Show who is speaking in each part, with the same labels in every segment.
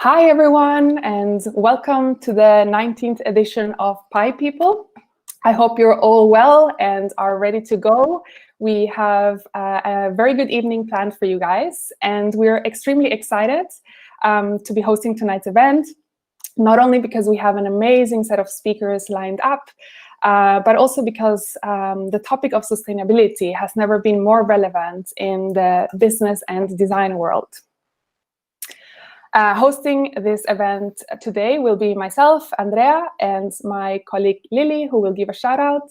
Speaker 1: Hi everyone, and welcome to the 19th edition of Pi People. I hope you're all well and are ready to go. We have a very good evening planned for you guys, and we're extremely excited to be hosting tonight's event, not only because we have an amazing set of speakers lined up, but also because the topic of sustainability has never been more relevant in the business and design world. Hosting this event today will be myself, Andrea, and my colleague Lily, who will give a shout out.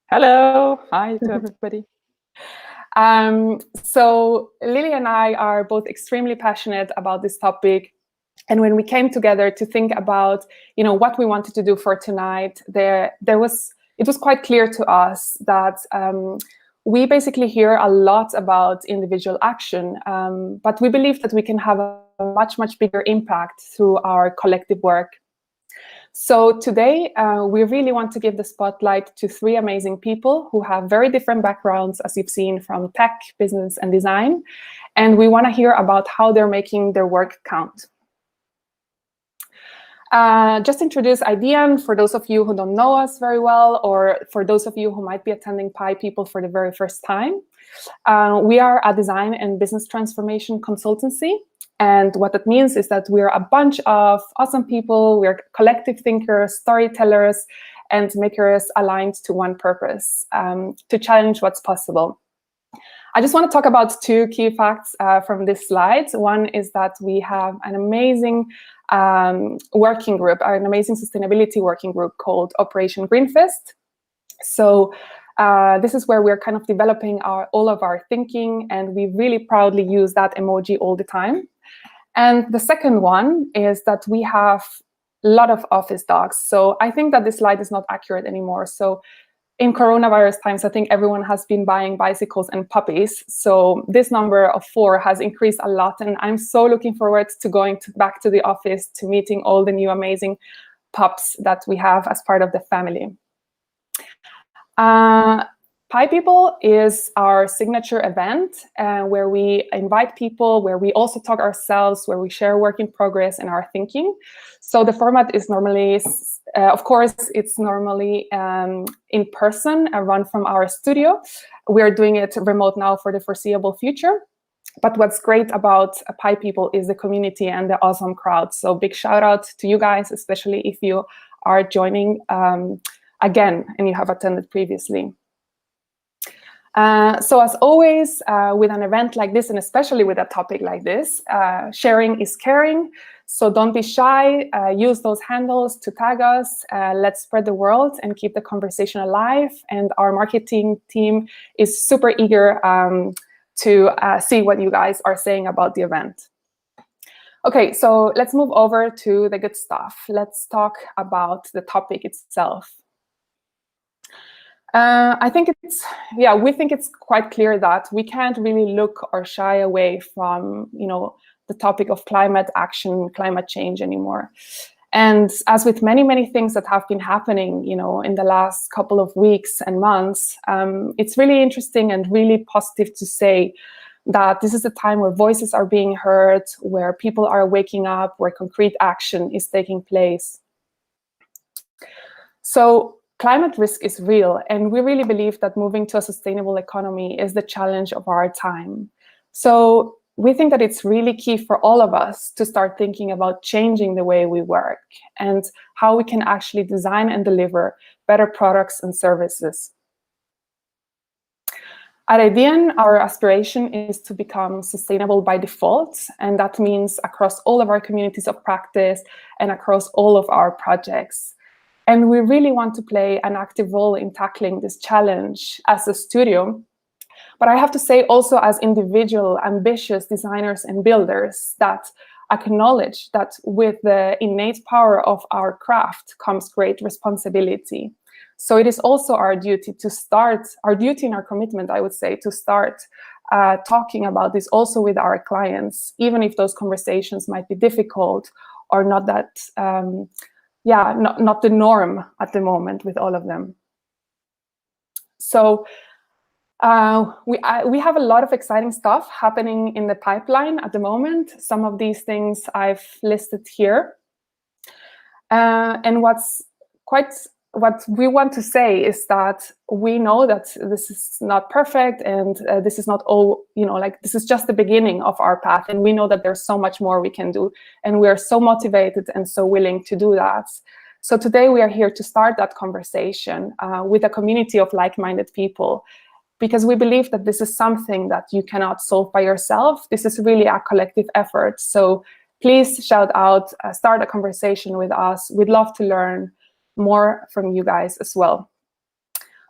Speaker 2: Hello, hi to everybody.
Speaker 1: So Lily and I are both extremely passionate about this topic. And when we came together to think about, what we wanted to do for tonight, it was quite clear to us that we basically hear a lot about individual action, but we believe that we can have a much, much bigger impact through our collective work. So today, we really want to give the spotlight to three amazing people who have very different backgrounds, as you've seen, from tech, business, and design. And we want to hear about how they're making their work count. Just introduce Idean for those of you who don't know us very well, or for those of you who might be attending Pi People for the very first time. We are a design and business transformation consultancy. And what that means is that we're a bunch of awesome people. We're collective thinkers, storytellers, and makers aligned to one purpose, to challenge what's possible. I just want to talk about two key facts from this slide. One is that we have an amazing working group, an amazing sustainability working group called Operation Greenfist. So this is where we're kind of developing all of our thinking, and we really proudly use that emoji all the time. And the second one is that we have a lot of office dogs. So I think that this slide is not accurate anymore. So in coronavirus times, I think everyone has been buying bicycles and puppies. So this number of 4 has increased a lot. And I'm so looking forward to going back to the office, to meeting all the new amazing pups that we have as part of the family. Pi People is our signature event where we invite people, where we also talk ourselves, where we share work in progress and our thinking. So the format is normally, of course, it's normally in person, run from our studio. We're doing it remote now for the foreseeable future. But what's great about Pi People is the community and the awesome crowd. So big shout out to you guys, especially if you are joining again and you have attended previously. So as always, with an event like this, and especially with a topic like this, sharing is caring. So don't be shy, use those handles to tag us. Let's spread the word and keep the conversation alive. And our marketing team is super eager to see what you guys are saying about the event. Okay, so let's move over to the good stuff. Let's talk about the topic itself. I think we think it's quite clear that we can't really look or shy away from, the topic of climate action, climate change anymore. And as with many, many things that have been happening, in the last couple of weeks and months, it's really interesting and really positive to say that this is a time where voices are being heard, where people are waking up, where concrete action is taking place. So climate risk is real, and we really believe that moving to a sustainable economy is the challenge of our time. So we think that it's really key for all of us to start thinking about changing the way we work and how we can actually design and deliver better products and services. At Idean, our aspiration is to become sustainable by default, and that means across all of our communities of practice and across all of our projects. And we really want to play an active role in tackling this challenge as a studio. But I have to say also as individual, ambitious designers and builders that acknowledge that with the innate power of our craft comes great responsibility. So it is also our duty and our commitment, I would say, to start talking about this also with our clients, even if those conversations might be difficult or not that not the norm at the moment with all of them. So We have a lot of exciting stuff happening in the pipeline at the moment. Some of these things I've listed here. And what we want to say is that we know that this is not perfect, and this is not all, like this is just the beginning of our path. And we know that there's so much more we can do. And we are so motivated and so willing to do that. So today we are here to start that conversation with a community of like-minded people, because we believe that this is something that you cannot solve by yourself. This is really a collective effort. So please shout out, start a conversation with us. We'd love to learn more from you guys as well.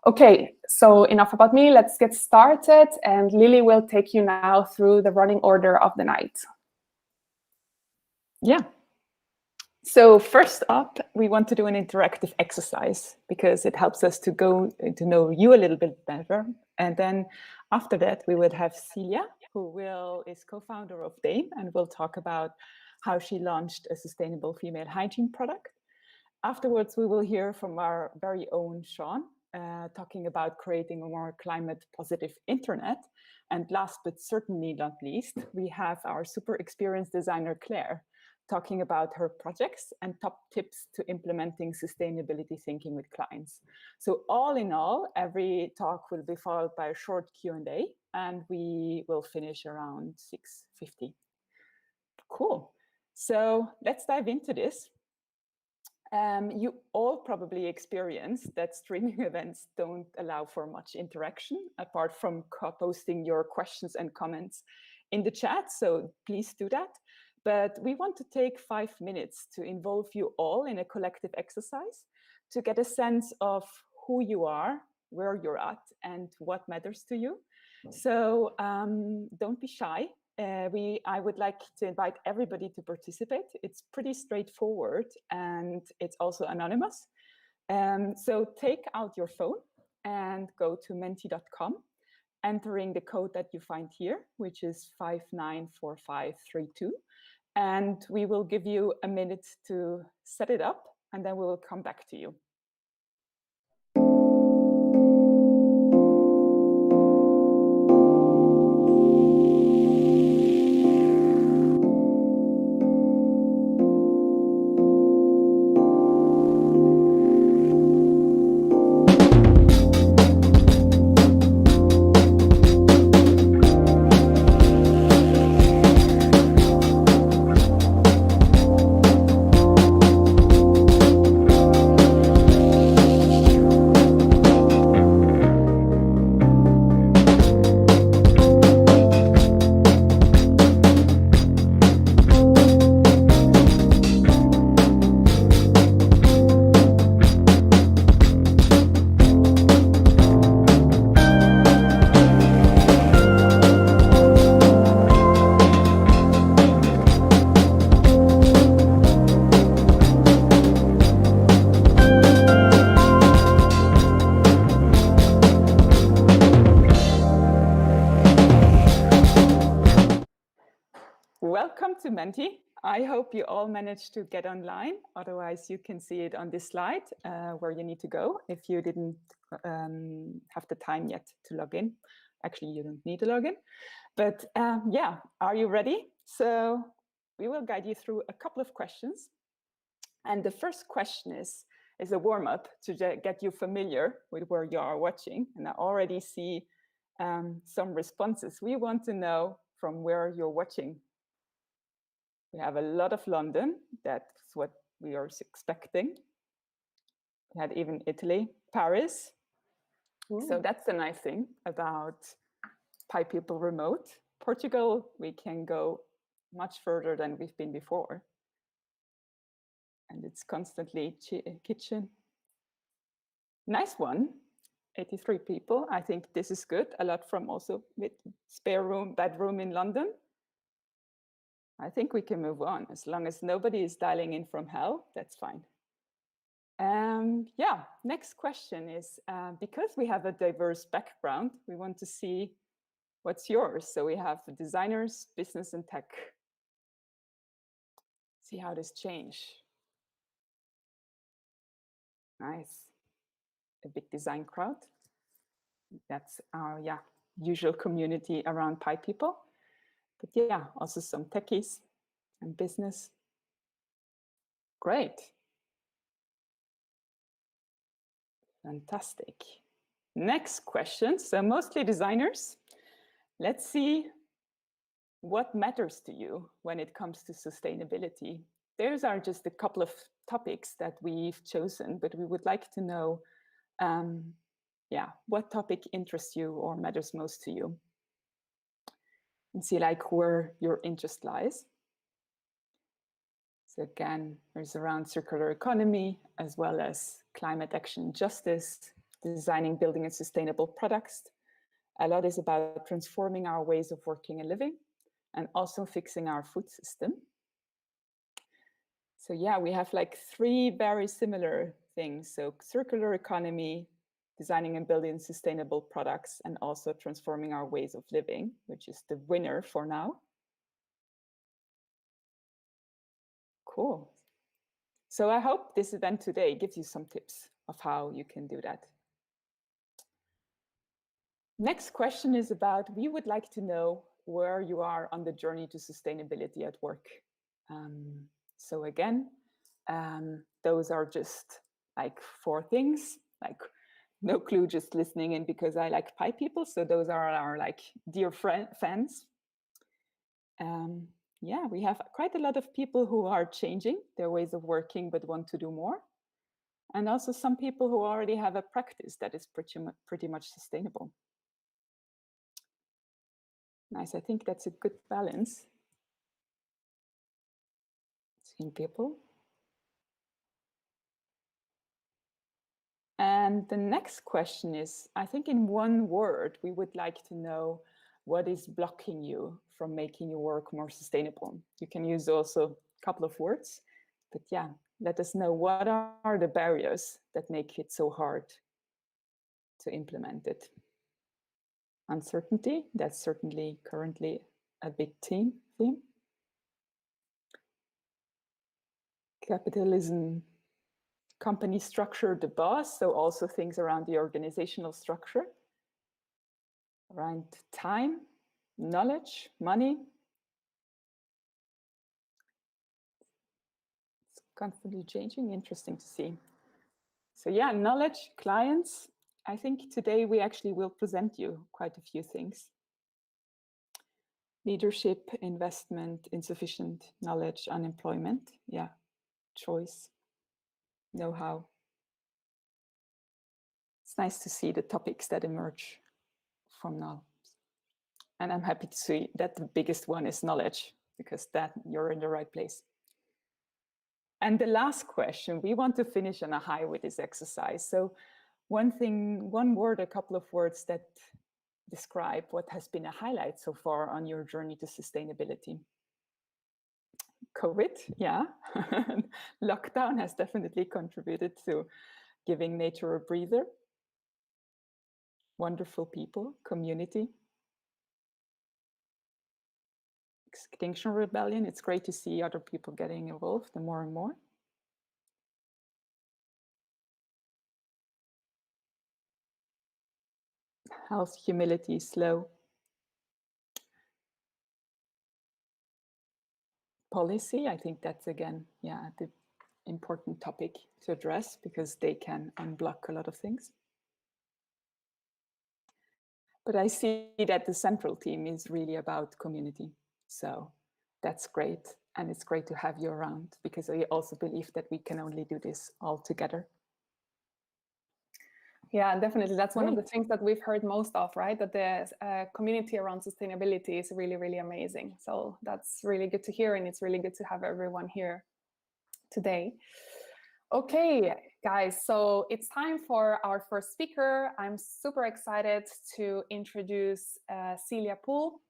Speaker 1: Okay, so enough about me. Let's get started. And Lily will take you now through the running order of the night.
Speaker 2: Yeah. So first up, we want to do an interactive exercise because it helps us to know you a little bit better. And then after that, we would have Celia, who is co-founder of Dame, and will talk about how she launched a sustainable female hygiene product. Afterwards, we will hear from our very own Sean, talking about creating a more climate positive internet. And last but certainly not least, we have our super experienced designer, Claire, talking about her projects and top tips to implementing sustainability thinking with clients. So all in all, every talk will be followed by a short Q&A, and we will finish around 6:50. Cool. So let's dive into this. You all probably experienced that streaming events don't allow for much interaction apart from posting your questions and comments in the chat. So please do that. But we want to take 5 minutes to involve you all in a collective exercise to get a sense of who you are, where you're at, and what matters to you. So don't be shy. I would like to invite everybody to participate. It's pretty straightforward, and it's also anonymous. So take out your phone and go to menti.com, entering the code that you find here, which is 594532. And we will give you a minute to set it up, and then we will come back to you. Welcome to Menti. I hope you all managed to get online. Otherwise, you can see it on this slide where you need to go if you didn't have the time yet to log in. Actually, you don't need to log in. But yeah, are you ready? So we will guide you through a couple of questions. And the first question is a warm-up to get you familiar with where you are watching. And I already see some responses. We want to know from where you're watching. We have a lot of London. That's what we are expecting. We had even Italy, Paris. Ooh. So that's the nice thing about Pi People Remote. Portugal, we can go much further than we've been before. And it's constantly kitchen. Nice one, 83 people. I think this is good. A lot from also with spare room, bedroom in London. I think we can move on. As long as nobody is dialing in from hell, that's fine. Yeah, next question is, because we have a diverse background, we want to see what's yours. So we have designers, business, and tech. See how this change. Nice. A big design crowd. That's our usual community around Pi people. But yeah, also some techies and business. Great. Fantastic. Next question. So mostly designers. Let's see what matters to you when it comes to sustainability. Those are just a couple of topics that we've chosen, but we would like to know, what topic interests you or matters most to you, and see like where your interest lies. So again, there's around circular economy, as well as climate action, justice, designing, building, and sustainable products. A lot is about transforming our ways of working and living, and also fixing our food system. So yeah, we have like 3 very similar things. So circular economy, designing and building sustainable products, and also transforming our ways of living, which is the winner for now. Cool. So I hope this event today gives you some tips of how you can do that. Next question is about, we would like to know where you are on the journey to sustainability at work. So again, those are just like 4 things, like no clue, just listening in because I like Pi people. So those are our like dear fans. Yeah, we have quite a lot of people who are changing their ways of working, but want to do more. And also some people who already have a practice that is pretty much sustainable. Nice, I think that's a good balance between people. And the next question is, I think in one word, we would like to know what is blocking you from making your work more sustainable. You can use also a couple of words, but yeah, let us know what are the barriers that make it so hard to implement it. Uncertainty, that's certainly currently a big theme. Capitalism, company structure, the boss, so also things around the organizational structure, around time, knowledge, money. It's constantly changing, interesting to see. So yeah, knowledge, clients. I think today we actually will present you quite a few things. Leadership, investment, insufficient knowledge, unemployment. Yeah, choice, know-how. It's nice to see the topics that emerge from now. And I'm happy to see that the biggest one is knowledge, because that you're in the right place. And the last question, we want to finish on a high with this exercise. So one word, a couple of words that describe what has been a highlight so far on your journey to sustainability. COVID, yeah. Lockdown has definitely contributed to giving nature a breather. Wonderful people, community. Extinction Rebellion, it's great to see other people getting involved and more. Health, humility, slow. Policy, I think that's again, yeah, the important topic to address because they can unblock a lot of things. But I see that the central theme is really about community. So that's great. And it's great to have you around because I also believe that we can only do this all together.
Speaker 1: Yeah, definitely. That's one of the things that we've heard most of, right? That the community around sustainability is really, really amazing. So that's really good to hear. And it's really good to have everyone here today. Okay, guys, so it's time for our first speaker. I'm super excited to introduce Celia Pool,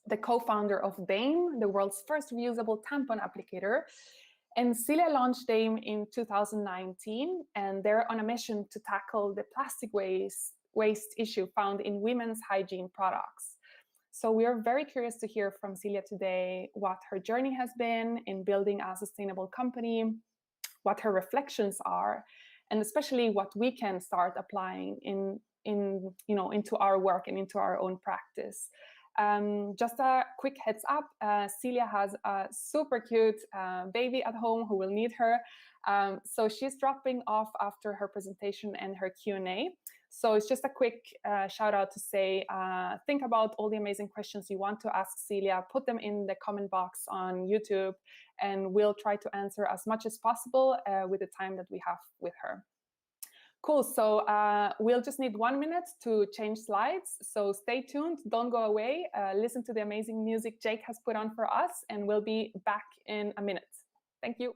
Speaker 1: the co-founder of Dame, the world's first reusable tampon applicator. And Celia launched Dame in 2019, and they're on a mission to tackle the plastic waste issue found in women's hygiene products. So we are very curious to hear from Celia today what her journey has been in building a sustainable company, what her reflections are, and especially what we can start applying in into our work and into our own practice. Just a quick heads up, Celia has a super cute baby at home who will need her. So she's dropping off after her presentation and her Q&A. So it's just a quick shout out to say, think about all the amazing questions you want to ask Celia, put them in the comment box on YouTube, and we'll try to answer as much as possible with the time that we have with her. Cool, so we'll just need 1 minute to change slides, so stay tuned, don't go away, listen to the amazing music Jake has put on for us, and we'll be back in a minute. Thank you.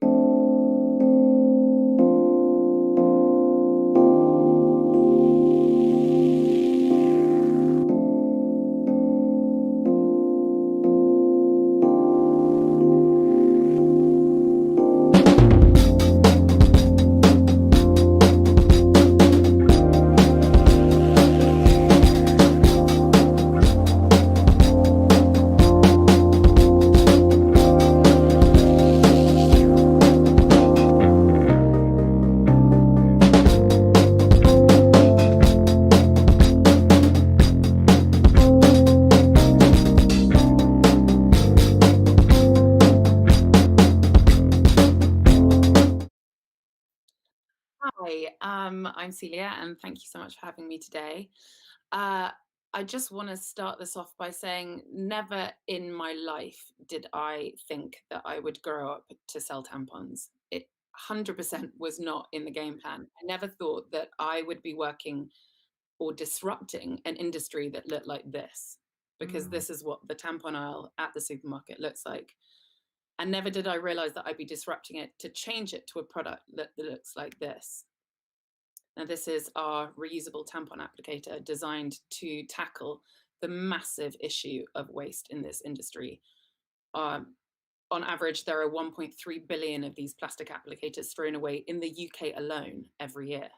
Speaker 3: Hi, I'm Celia, and thank you so much for having me today. I just want to start this off by saying never in my life did I think that I would grow up to sell tampons. It 100% was not in the game plan. I never thought that I would be working or disrupting an industry that looked like this, because this is what the tampon aisle at the supermarket looks like. And never did I realize that I'd be disrupting it to change it to a product that looks like this. Now, this is our reusable tampon applicator designed to tackle the massive issue of waste in this industry. On average, there are 1.3 billion of these plastic applicators thrown away in the UK alone every year.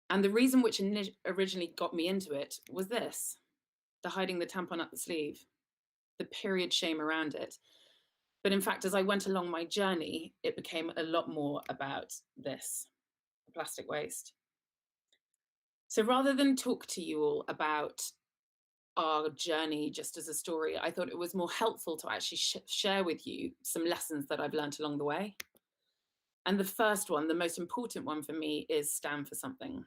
Speaker 3: And the reason which originally got me into it was this: the hiding the tampon up the sleeve, the period shame around it. But in fact, as I went along my journey, it became a lot more about this, plastic waste. So rather than talk to you all about our journey just as a story, I thought it was more helpful to actually share with you some lessons that I've learned along the way. And the first one, the most important one for me, is stand for something.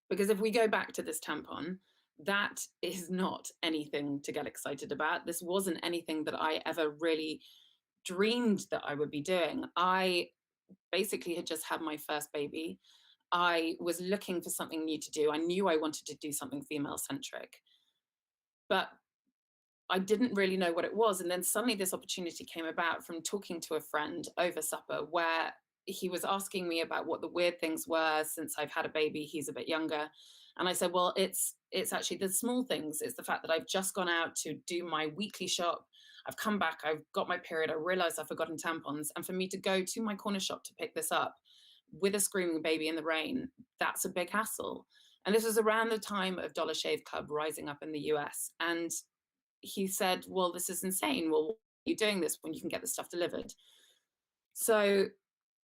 Speaker 3: Because if we go back to this tampon, that is not anything to get excited about. This wasn't anything that I ever really dreamed that I would be doing. I basically had just had my first baby. I was looking for something new to do. I knew I wanted to do something female-centric, but I didn't really know what it was. And then suddenly this opportunity came about from talking to a friend over supper, where he was asking me about what the weird things were since I've had a baby. He's a bit younger. And I said, well, it's actually the small things. It's the fact that I've just gone out to do my weekly shop. I've come back, I've got my period. I realized I've forgotten tampons. And for me to go to my corner shop to pick this up with a screaming baby in the rain, that's a big hassle. And this was around the time of Dollar Shave Club rising up in the US. And he said, well, this is insane. Well, why are you doing this when you can get the stuff delivered? So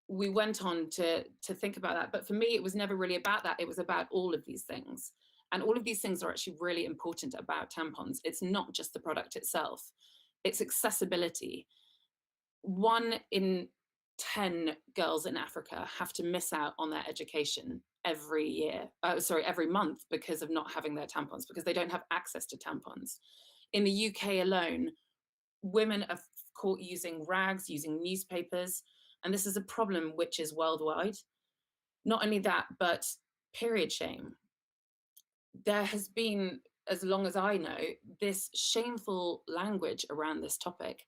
Speaker 3: we went on to think about that. But for me, it was never really about that. It was about all of these things. And all of these things are actually really important about tampons. It's not just the product itself. It's accessibility. 1 in 10 girls in Africa have to miss out on their education every month because of not having their tampons, because they don't have access to tampons. In the UK alone, women are caught using rags, using newspapers, and this is a problem which is worldwide. Not only that, but period shame. There has been, as long as I know, this shameful language around this topic,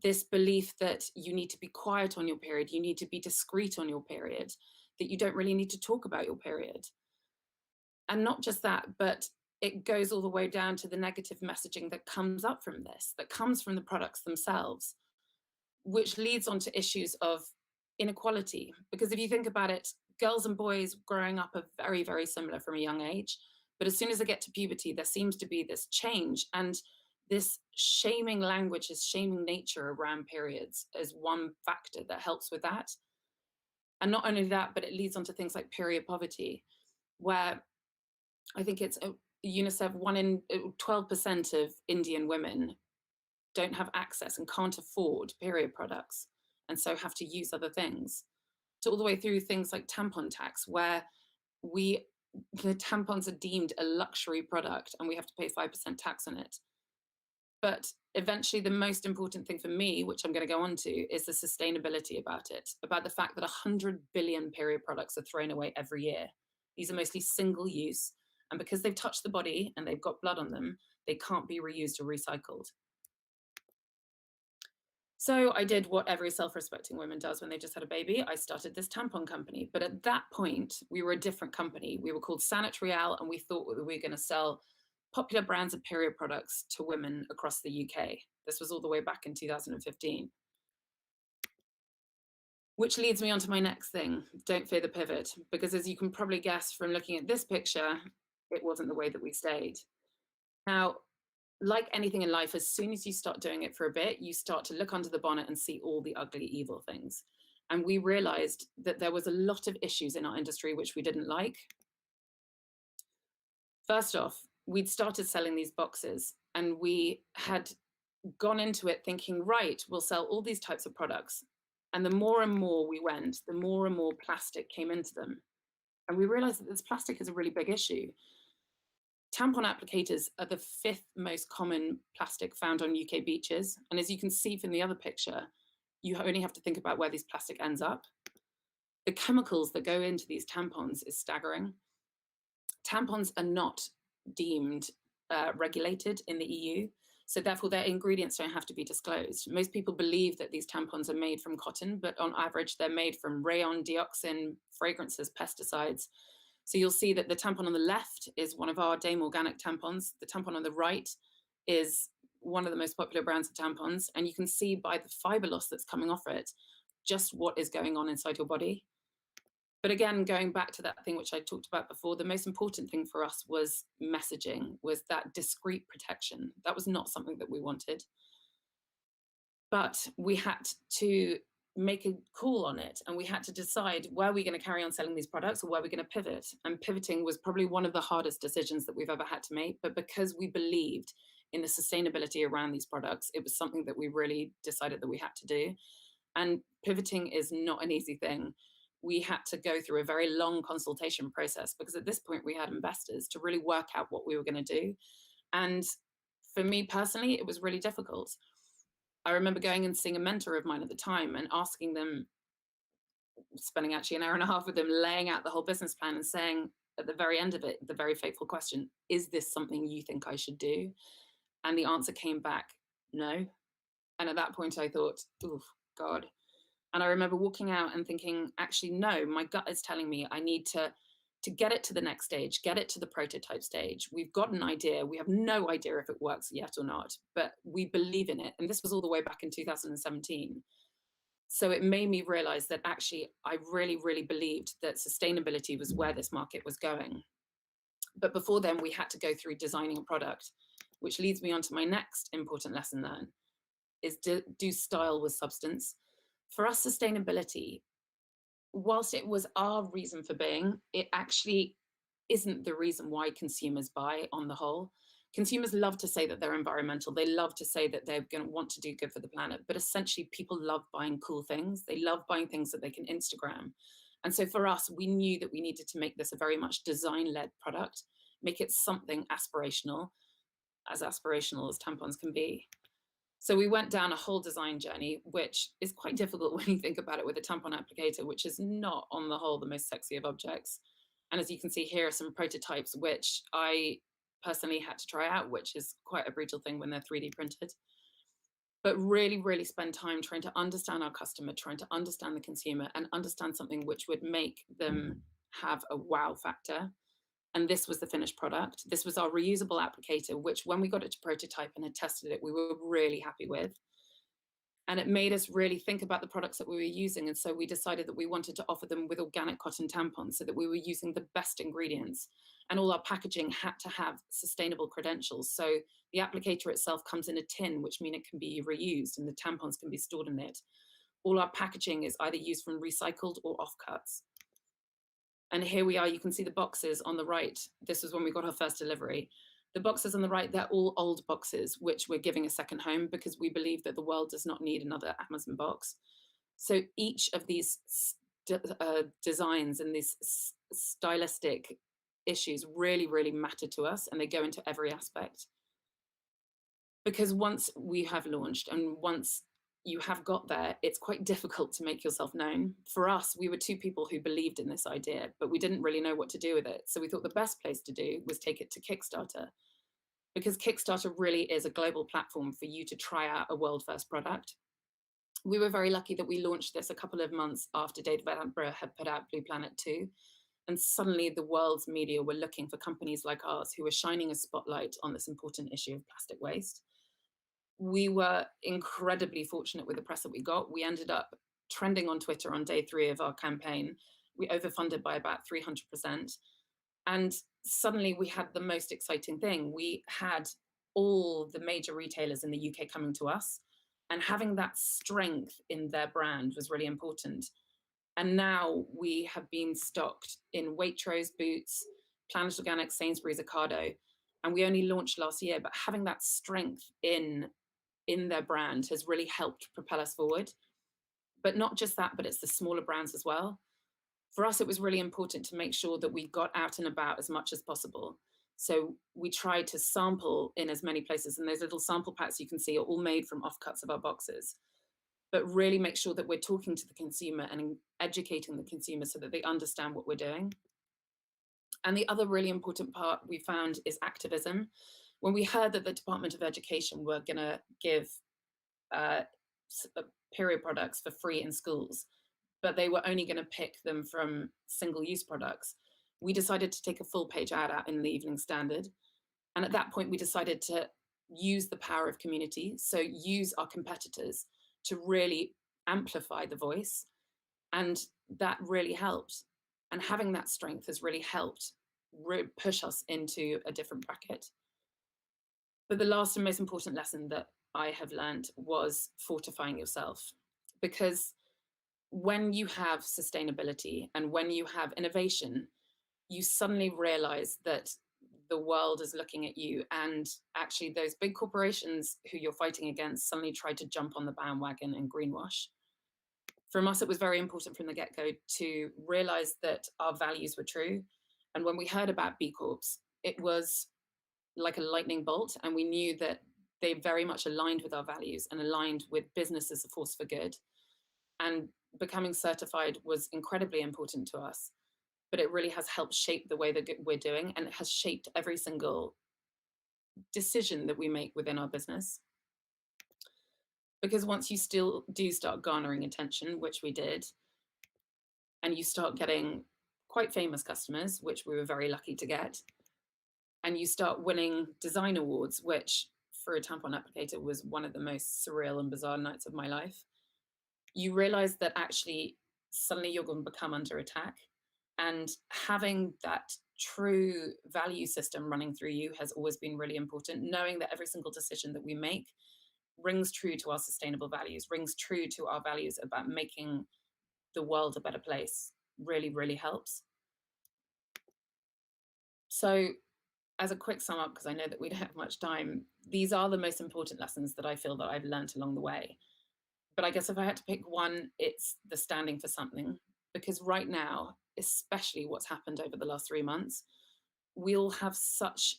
Speaker 3: this belief that you need to be quiet on your period, you need to be discreet on your period, that you don't really need to talk about your period. And not just that, but it goes all the way down to the negative messaging that comes up from this, that comes from the products themselves, which leads on to issues of inequality. Because if you think about it, girls and boys growing up are very, very similar from a young age. But as soon as they get to puberty, there seems to be this change. And this shaming language, this shaming nature around periods is one factor that helps with that. And not only that, but it leads on to things like period poverty, where I think it's UNICEF, 12% of Indian women don't have access and can't afford period products, and so have to use other things, to all the way through things like tampon tax, where the tampons are deemed a luxury product and we have to pay 5% tax on it. But eventually the most important thing for me, which I'm going to go on to, is the sustainability about it, about the fact that 100 billion period products are thrown away every year. These are mostly single use, and because they've touched the body and they've got blood on them, they can't be reused or recycled. So I did what every self-respecting woman does when they just had a baby. I started this tampon company. But at that point, we were a different company. We were called Sanatorial, and we thought that we were going to sell popular brands of period products to women across the UK. This was all the way back in 2015. Which leads me on to my next thing, don't fear the pivot, because as you can probably guess from looking at this picture, it wasn't the way that we stayed. Now, like anything in life, as soon as you start doing it for a bit, you start to look under the bonnet and see all the ugly, evil things. And we realized that there was a lot of issues in our industry which we didn't like. First off, we'd started selling these boxes and we had gone into it thinking, right, we'll sell all these types of products. And the more and more we went, the more and more plastic came into them. And we realized that this plastic is a really big issue. Tampon applicators are the 5th most common plastic found on UK beaches. And as you can see from the other picture, you only have to think about where this plastic ends up. The chemicals that go into these tampons is staggering. Tampons are not deemed regulated in the EU, so therefore their ingredients don't have to be disclosed. Most people believe that these tampons are made from cotton, but on average they're made from rayon, dioxin, fragrances, pesticides. So you'll see that the tampon on the left is one of our Dame Organic tampons. The tampon on the right is one of the most popular brands of tampons. And you can see by the fiber loss that's coming off it, just what is going on inside your body. But again, going back to that thing which I talked about before, the most important thing for us was messaging, was that discreet protection. That was not something that we wanted. But we had to make a call on it, and we had to decide, were we going to carry on selling these products or were we going to pivot? And pivoting was probably one of the hardest decisions that we've ever had to make. But because we believed in the sustainability around these products, it was something that we really decided that we had to do. And pivoting is not an easy thing. We had to go through a very long consultation process, because at this point we had investors to really work out what we were going to do. And for me personally, it was really difficult. I remember going and seeing a mentor of mine at the time and asking them, spending actually an hour and a half with them, laying out the whole business plan and saying at the very end of it, the very fateful question, is this something you think I should do? And the answer came back, no. And at that point I thought, oh God. And I remember walking out and thinking, actually, no, my gut is telling me I need to get it to the next stage, get it to the prototype stage. We've got an idea. We have no idea if it works yet or not, but we believe in it. And this was all the way back in 2017. So it made me realize that actually I really, really believed that sustainability was where this market was going. But before then, we had to go through designing a product, which leads me on to my next important lesson learned, is do style with substance. For us, sustainability, whilst it was our reason for being, it actually isn't the reason why consumers buy on the whole. Consumers love to say that they're environmental. They love to say that they're going to want to do good for the planet. But essentially, people love buying cool things. They love buying things that they can Instagram. And so for us, we knew that we needed to make this a very much design-led product, make it something aspirational as tampons can be. So we went down a whole design journey, which is quite difficult when you think about it with a tampon applicator, which is not on the whole the most sexy of objects. And as you can see here are some prototypes, which I personally had to try out, which is quite a brutal thing when they're 3D printed. But really, really spend time trying to understand our customer, trying to understand the consumer, and understand something which would make them have a wow factor. And this was the finished product. This was our reusable applicator, which when we got it to prototype and had tested it, we were really happy with. And it made us really think about the products that we were using. And so we decided that we wanted to offer them with organic cotton tampons, so that we were using the best ingredients. And all our packaging had to have sustainable credentials. So the applicator itself comes in a tin, which means it can be reused and the tampons can be stored in it. All our packaging is either used from recycled or offcuts. And here we are, you can see the boxes on the right. This was when we got our first delivery. The boxes on the right, they're all old boxes, which we're giving a second home because we believe that the world does not need another Amazon box. So each of these designs and these stylistic issues really, really matter to us, and they go into every aspect. Because once we have launched and once you have got there, it's quite difficult to make yourself known. For us, we were two people who believed in this idea, but we didn't really know what to do with it. So we thought the best place to do was take it to Kickstarter, because Kickstarter really is a global platform for you to try out a world-first product. We were very lucky that we launched this a couple of months after David Attenborough had put out Blue Planet 2. And suddenly the world's media were looking for companies like ours who were shining a spotlight on this important issue of plastic waste. We were incredibly fortunate with the press that we got. We ended up trending on Twitter on day 3 of our campaign. We overfunded by about 300%. And suddenly we had the most exciting thing. We had all the major retailers in the UK coming to us, and having that strength in their brand was really important. And now we have been stocked in Waitrose, Boots, Planet Organic, Sainsbury's, Ocado, and we only launched last year, but having that strength in their brand has really helped propel us forward. But not just that, but it's the smaller brands as well. For us, it was really important to make sure that we got out and about as much as possible. So we tried to sample in as many places, and those little sample packs you can see are all made from offcuts of our boxes, but really make sure that we're talking to the consumer and educating the consumer so that they understand what we're doing. And the other really important part we found is activism. When we heard that the Department of Education were going to give period products for free in schools, but they were only going to pick them from single-use products, we decided to take a full-page ad out in the Evening Standard. And at that point, we decided to use the power of community, so use our competitors to really amplify the voice. And that really helped. And having that strength has really helped push us into a different bracket. But the last and most important lesson that I have learned was fortifying yourself. Because when you have sustainability and when you have innovation, you suddenly realize that the world is looking at you, and actually those big corporations who you're fighting against suddenly try to jump on the bandwagon and greenwash. From us, it was very important from the get-go to realize that our values were true. And when we heard about B Corps, it was like a lightning bolt, and we knew that they very much aligned with our values and aligned with business as a force for good. And becoming certified was incredibly important to us, but it really has helped shape the way that we're doing, and it has shaped every single decision that we make within our business. Because once you still do start garnering attention, which we did, and you start getting quite famous customers, which we were very lucky to get, and you start winning design awards, which for a tampon applicator was one of the most surreal and bizarre nights of my life, you realize that actually suddenly you're going to become under attack. And having that true value system running through you has always been really important. Knowing that every single decision that we make rings true to our sustainable values, rings true to our values about making the world a better place, really, really helps. So as a quick sum up, because I know that we don't have much time, these are the most important lessons that I feel that I've learned along the way. But I guess if I had to pick one, it's the standing for something. Because right now, especially what's happened over the last 3 months, we'll have such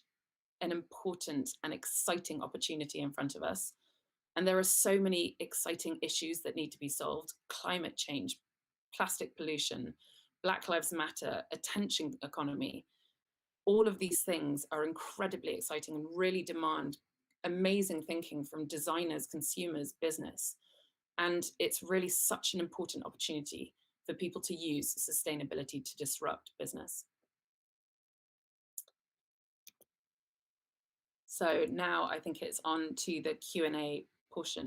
Speaker 3: an important and exciting opportunity in front of us. And there are so many exciting issues that need to be solved: climate change, plastic pollution, Black Lives Matter, attention economy. All of these things are incredibly exciting and really demand amazing thinking from designers, consumers, business. And it's really such an important opportunity for people to use sustainability to disrupt business. So now I think it's on to the Q&A portion.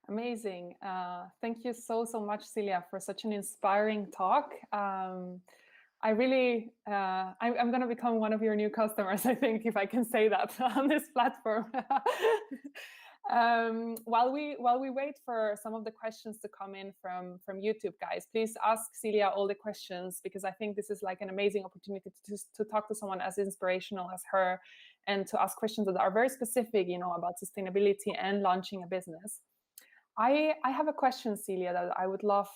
Speaker 1: Amazing. Thank you so much, Celia, for such an inspiring talk. I really, I'm going to become one of your new customers, I think, if I can say that on this platform. While we wait for some of the questions to come in from YouTube, guys, please ask Celia all the questions, because I think this is like an amazing opportunity to talk to someone as inspirational as her, and to ask questions that are very specific, you know, about sustainability and launching a business. I have a question, Celia, that I would love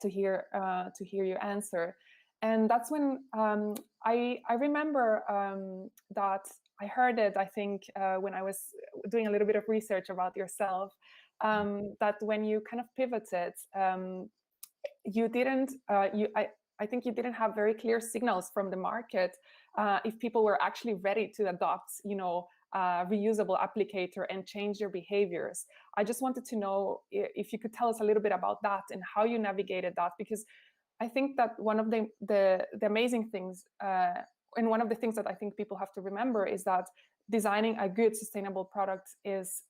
Speaker 1: to hear you answer. And that's when I remember that I heard it, I think, when I was doing a little bit of research about yourself, that when you kind of pivoted, you didn't, I think you didn't have very clear signals from the market if people were actually ready to adopt, you know, reusable applicator and change their behaviors. I just wanted to know if you could tell us a little bit about that and how you navigated that, because I think that one of the amazing things, and one of the things that I think people have to remember, is that designing a good sustainable product is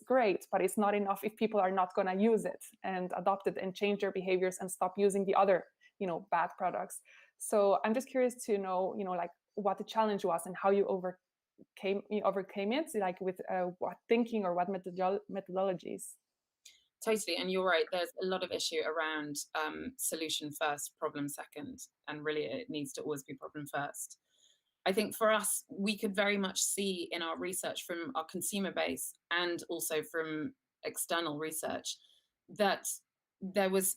Speaker 1: great, but it's not enough if people are not going to use it and adopt it and change their behaviors and stop using the other, you know, bad products. So I'm just curious to know, you know, like what the challenge was and how you overcame it, like with what thinking or what methodologies.
Speaker 3: Totally, and you're right. There's a lot of issue around solution first, problem second, and really it needs to always be problem first. I think for us, we could very much see in our research from our consumer base and also from external research that there was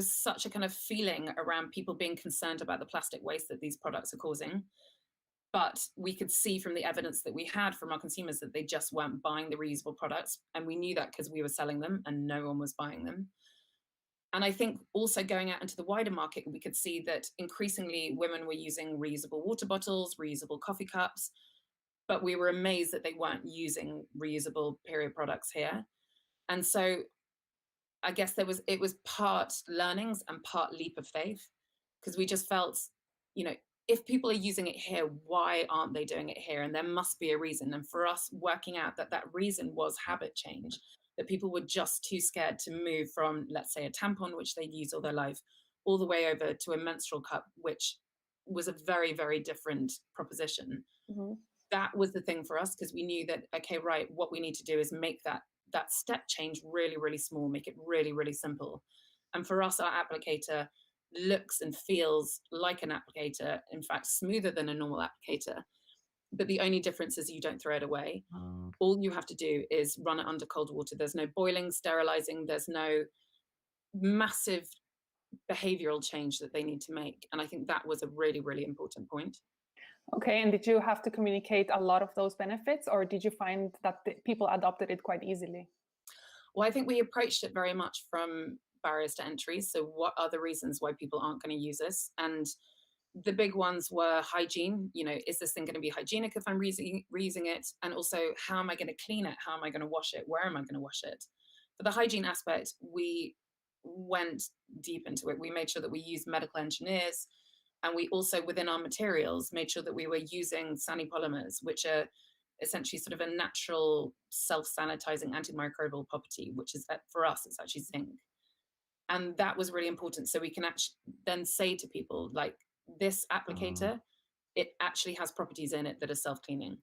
Speaker 3: such a kind of feeling around people being concerned about the plastic waste that these products are causing. But we could see from the evidence that we had from our consumers that they just weren't buying the reusable products. And we knew that because we were selling them and no one was buying them. And I think also going out into the wider market, we could see that increasingly women were using reusable water bottles, reusable coffee cups, but we were amazed that they weren't using reusable period products here. And so I guess it was part learnings and part leap of faith, because we just felt, you know, if people are using it here, why aren't they doing it here? And there must be a reason. And for us, working out that reason was habit change, that people were just too scared to move from, let's say, a tampon, which they'd used all their life, all the way over to a menstrual cup, which was a very, very different proposition. Mm-hmm. That was the thing for us, because we knew that, okay, right, what we need to do is make that step change really, really small, make it really, really simple. And for us, our applicator looks and feels like an applicator, in fact, smoother than a normal applicator. But the only difference is you don't throw it away. All you have to do is run it under cold water. There's no boiling, sterilizing. There's no massive behavioral change that they need to make. And I think that was a really, really important point.
Speaker 1: Okay, and did you have to communicate a lot of those benefits, or did you find that people adopted it quite easily?
Speaker 3: Well, I think we approached it very much from barriers to entry. So what are the reasons why people aren't going to use this? And the big ones were hygiene. You know, is this thing going to be hygienic if I'm reusing it? And also, how am I going to clean it? How am I going to wash it? Where am I going to wash it? For the hygiene aspect, we went deep into it. We made sure that we used medical engineers. And we also, within our materials, made sure that we were using Sani polymers, which are essentially sort of a natural self-sanitizing antimicrobial property, which is, for us, it's actually zinc. And that was really important. So we can actually then say to people, like, this applicator, it actually has properties in it that are self-cleaning.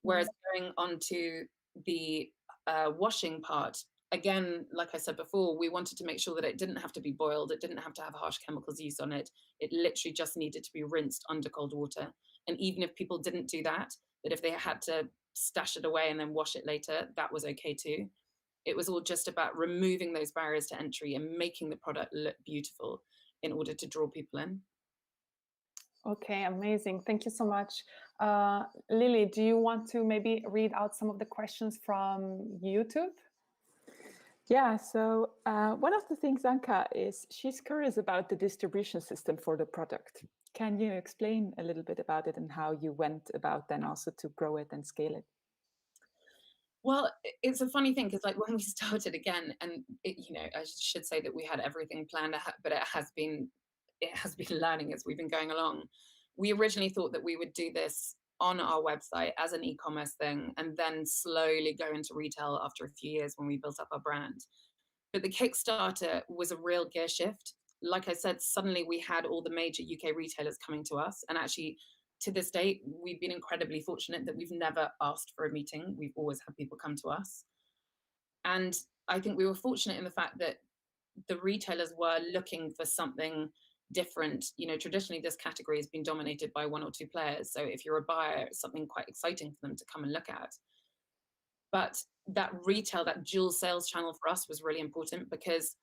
Speaker 3: Whereas going on to the washing part, again, like I said before, we wanted to make sure that it didn't have to be boiled. It didn't have to have harsh chemicals used on it. It literally just needed to be rinsed under cold water. And even if people didn't do that, that if they had to stash it away and then wash it later, that was okay too. It was all just about removing those barriers to entry and making the product look beautiful in order to draw people in.
Speaker 1: Okay, amazing. Thank you so much. Lily, do you want to maybe read out some of the questions from YouTube?
Speaker 2: Yeah, so one of the things, Anka, is she's curious about the distribution system for the product. Can you explain a little bit about it and how you went about then also to grow it and scale it?
Speaker 3: Well, it's a funny thing, because like when we started again, and you know, I should say that we had everything planned, but it has been learning as we've been going along. We originally thought that we would do this on our website as an e-commerce thing, and then slowly go into retail after a few years when we built up our brand. But the Kickstarter was a real gear shift. Like I said, suddenly we had all the major UK retailers coming to us and actually to this date, we've been incredibly fortunate that we've never asked for a meeting. We've always had people come to us. And I think we were fortunate in the fact that the retailers were looking for something different. You know, traditionally this category has been dominated by one or two players. So if you're a buyer, it's something quite exciting for them to come and look at. But that retail, that dual sales channel for us was really important, because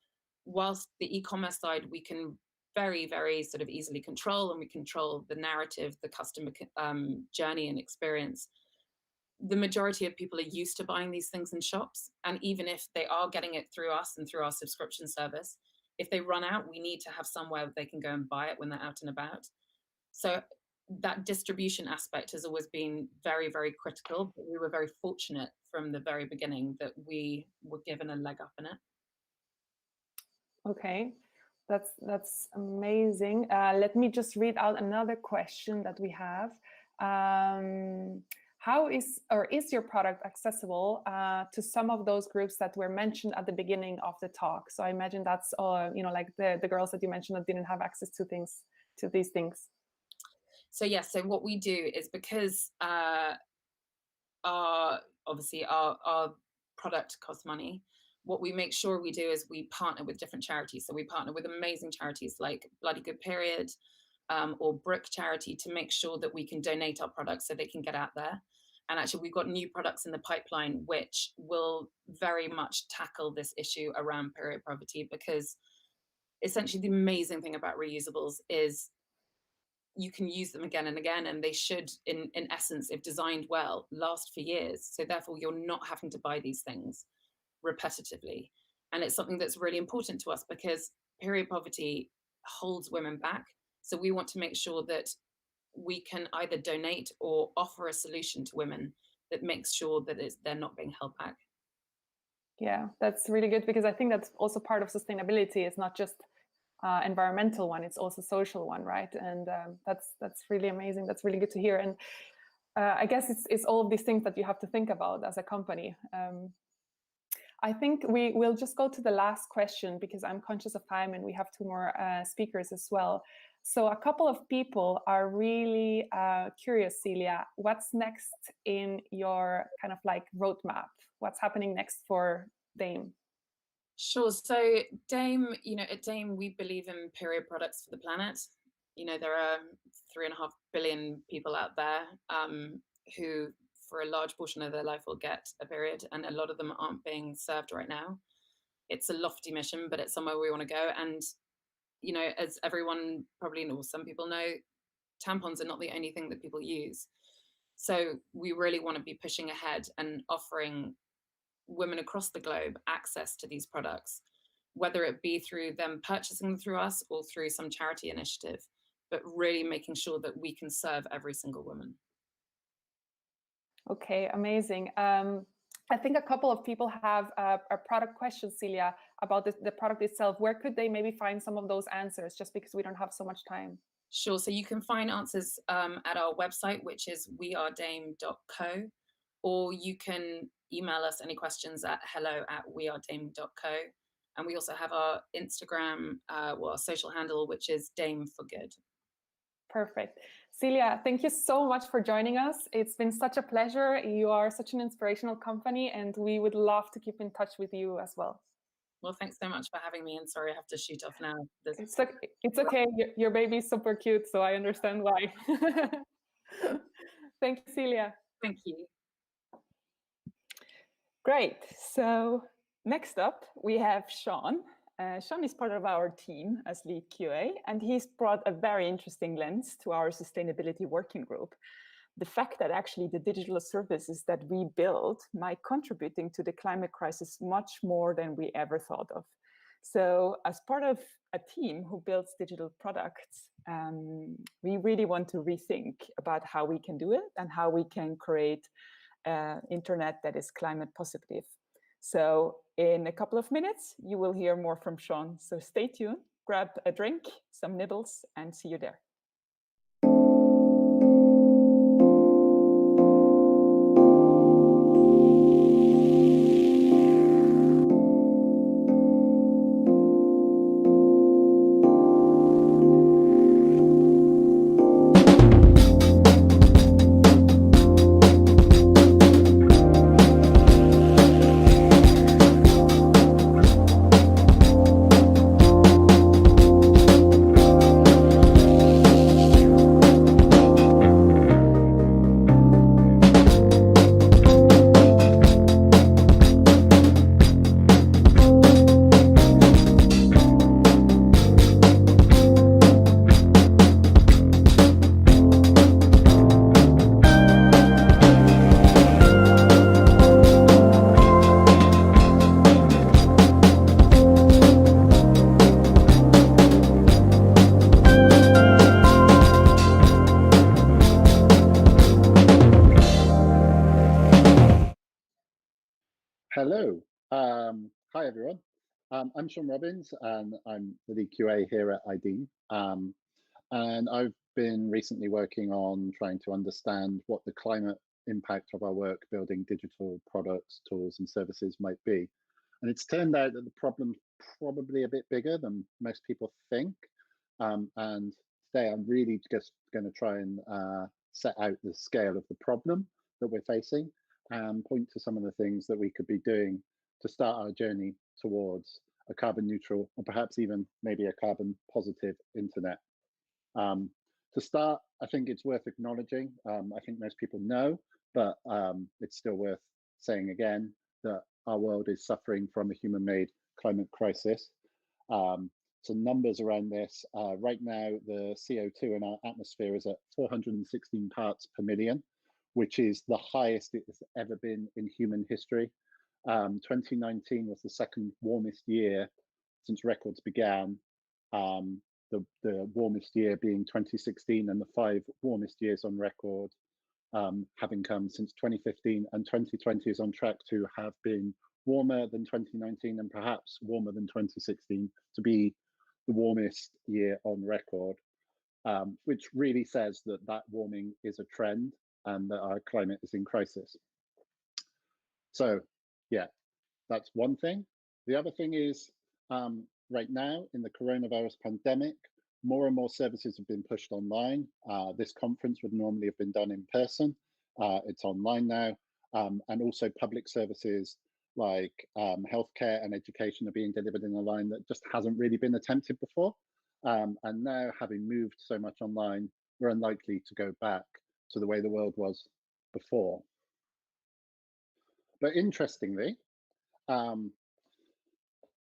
Speaker 3: whilst the e-commerce side we can very, very sort of easily control, and we control the narrative, the customer journey and experience, the majority of people are used to buying these things in shops. And even if they are getting it through us and through our subscription service, if they run out, we need to have somewhere they can go and buy it when they're out and about. So that distribution aspect has always been very, very critical. But we were very fortunate from the very beginning that we were given a leg up in it.
Speaker 1: Okay, that's amazing. Let me just read out another question that we have. How is your product accessible to some of those groups that were mentioned at the beginning of the talk? So I imagine that's like the girls that you mentioned that didn't have access to these things.
Speaker 3: So yes, so what we do is, because our product costs money, what we make sure we do is we partner with different charities. So we partner with amazing charities like Bloody Good Period or Brick Charity, to make sure that we can donate our products so they can get out there. And actually, we've got new products in the pipeline which will very much tackle this issue around period poverty, because essentially the amazing thing about reusables is you can use them again and again, and they should, in essence, if designed well, last for years. So therefore, you're not having to buy these things repetitively. And it's something that's really important to us, because period poverty holds women back. So we want to make sure that we can either donate or offer a solution to women that makes sure that they're not being held back.
Speaker 1: Yeah, that's really good, because I think that's also part of sustainability. It's not just environmental one, it's also social one, right? And that's really amazing. That's really good to hear. And I guess it's all of these things that you have to think about as a company. I think we will just go to the last question, because I'm conscious of time and we have two more speakers as well. So a couple of people are really curious, Celia, what's next in your kind of like roadmap? What's happening next for Dame?
Speaker 3: Sure. So Dame, at Dame, we believe in period products for the planet. There are 3.5 billion people out there who, for a large portion of their life, will get a period, and a lot of them aren't being served right now. It's a lofty mission, but it's somewhere we want to go. And, as everyone probably knows, some people know, tampons are not the only thing that people use. So we really want to be pushing ahead and offering women across the globe access to these products, whether it be through them purchasing them through us or through some charity initiative, but really making sure that we can serve every single woman.
Speaker 1: Okay, amazing. I think a couple of people have a product question, Celia, about the product itself. Where could they maybe find some of those answers, just because we don't have so much time?
Speaker 3: Sure. So you can find answers at our website, which is wearedame.co, or you can email us any questions at hello@wearedame.co. And we also have our Instagram, our social handle, which is Dame for Good.
Speaker 1: Perfect. Celia, thank you so much for joining us. It's been such a pleasure. You are such an inspirational company, and we would love to keep in touch with you as well.
Speaker 3: Well, thanks so much for having me. And sorry, I have to shoot off now.
Speaker 1: It's okay. Your baby is super cute, so I understand why. Thank you, Celia.
Speaker 3: Thank you.
Speaker 2: Great. So next up, we have Sean. Sean is part of our team as lead QA, and he's brought a very interesting lens to our sustainability working group. The fact that actually the digital services that we build might contributing to the climate crisis much more than we ever thought of. So as part of a team who builds digital products, we really want to rethink about how we can do it and how we can create internet that is climate positive. So in a couple of minutes, you will hear more from Sean. So stay tuned, grab a drink, some nibbles, and see you there.
Speaker 4: Hello. Hi, everyone. I'm Sean Robbins, and I'm the lead QA here at Idean. And I've been recently working on trying to understand what the climate impact of our work building digital products, tools, and services might be. And it's turned out that the problem's probably a bit bigger than most people think. And today I'm really just going to try and set out the scale of the problem that we're facing and point to some of the things that we could be doing to start our journey towards a carbon neutral, or perhaps even maybe a carbon positive internet. To start, I think it's worth acknowledging, I think most people know, but it's still worth saying again, that our world is suffering from a human-made climate crisis. Some numbers around this, right now the CO2 in our atmosphere is at 416 parts per million, which is the highest it has ever been in human history. 2019 was the second warmest year since records began, the warmest year being 2016, and the 5 warmest years on record having come since 2015, and 2020 is on track to have been warmer than 2019 and perhaps warmer than 2016 to be the warmest year on record, which really says that that warming is a trend and that our climate is in crisis. So yeah, that's one thing. The other thing is, right now in the coronavirus pandemic, more and more services have been pushed online. This conference would normally have been done in person. It's online now. And also public services like healthcare and education are being delivered in a line that just hasn't really been attempted before. And now, having moved so much online, we're unlikely to go back to the way the world was before. But interestingly,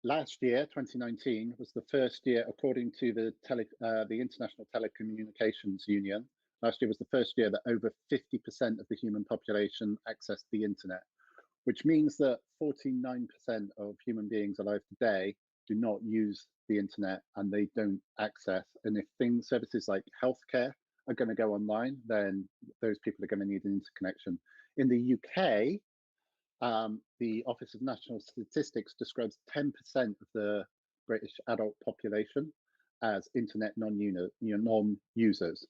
Speaker 4: last year, 2019, was the first year, according to the International Telecommunications Union, last year was the first year that over 50% of the human population accessed the internet, which means that 49% of human beings alive today do not use the internet and they don't access. And if services like healthcare are going to go online, then those people are going to need an interconnection. In the UK, the Office of National Statistics describes 10% of the British adult population as internet non-users,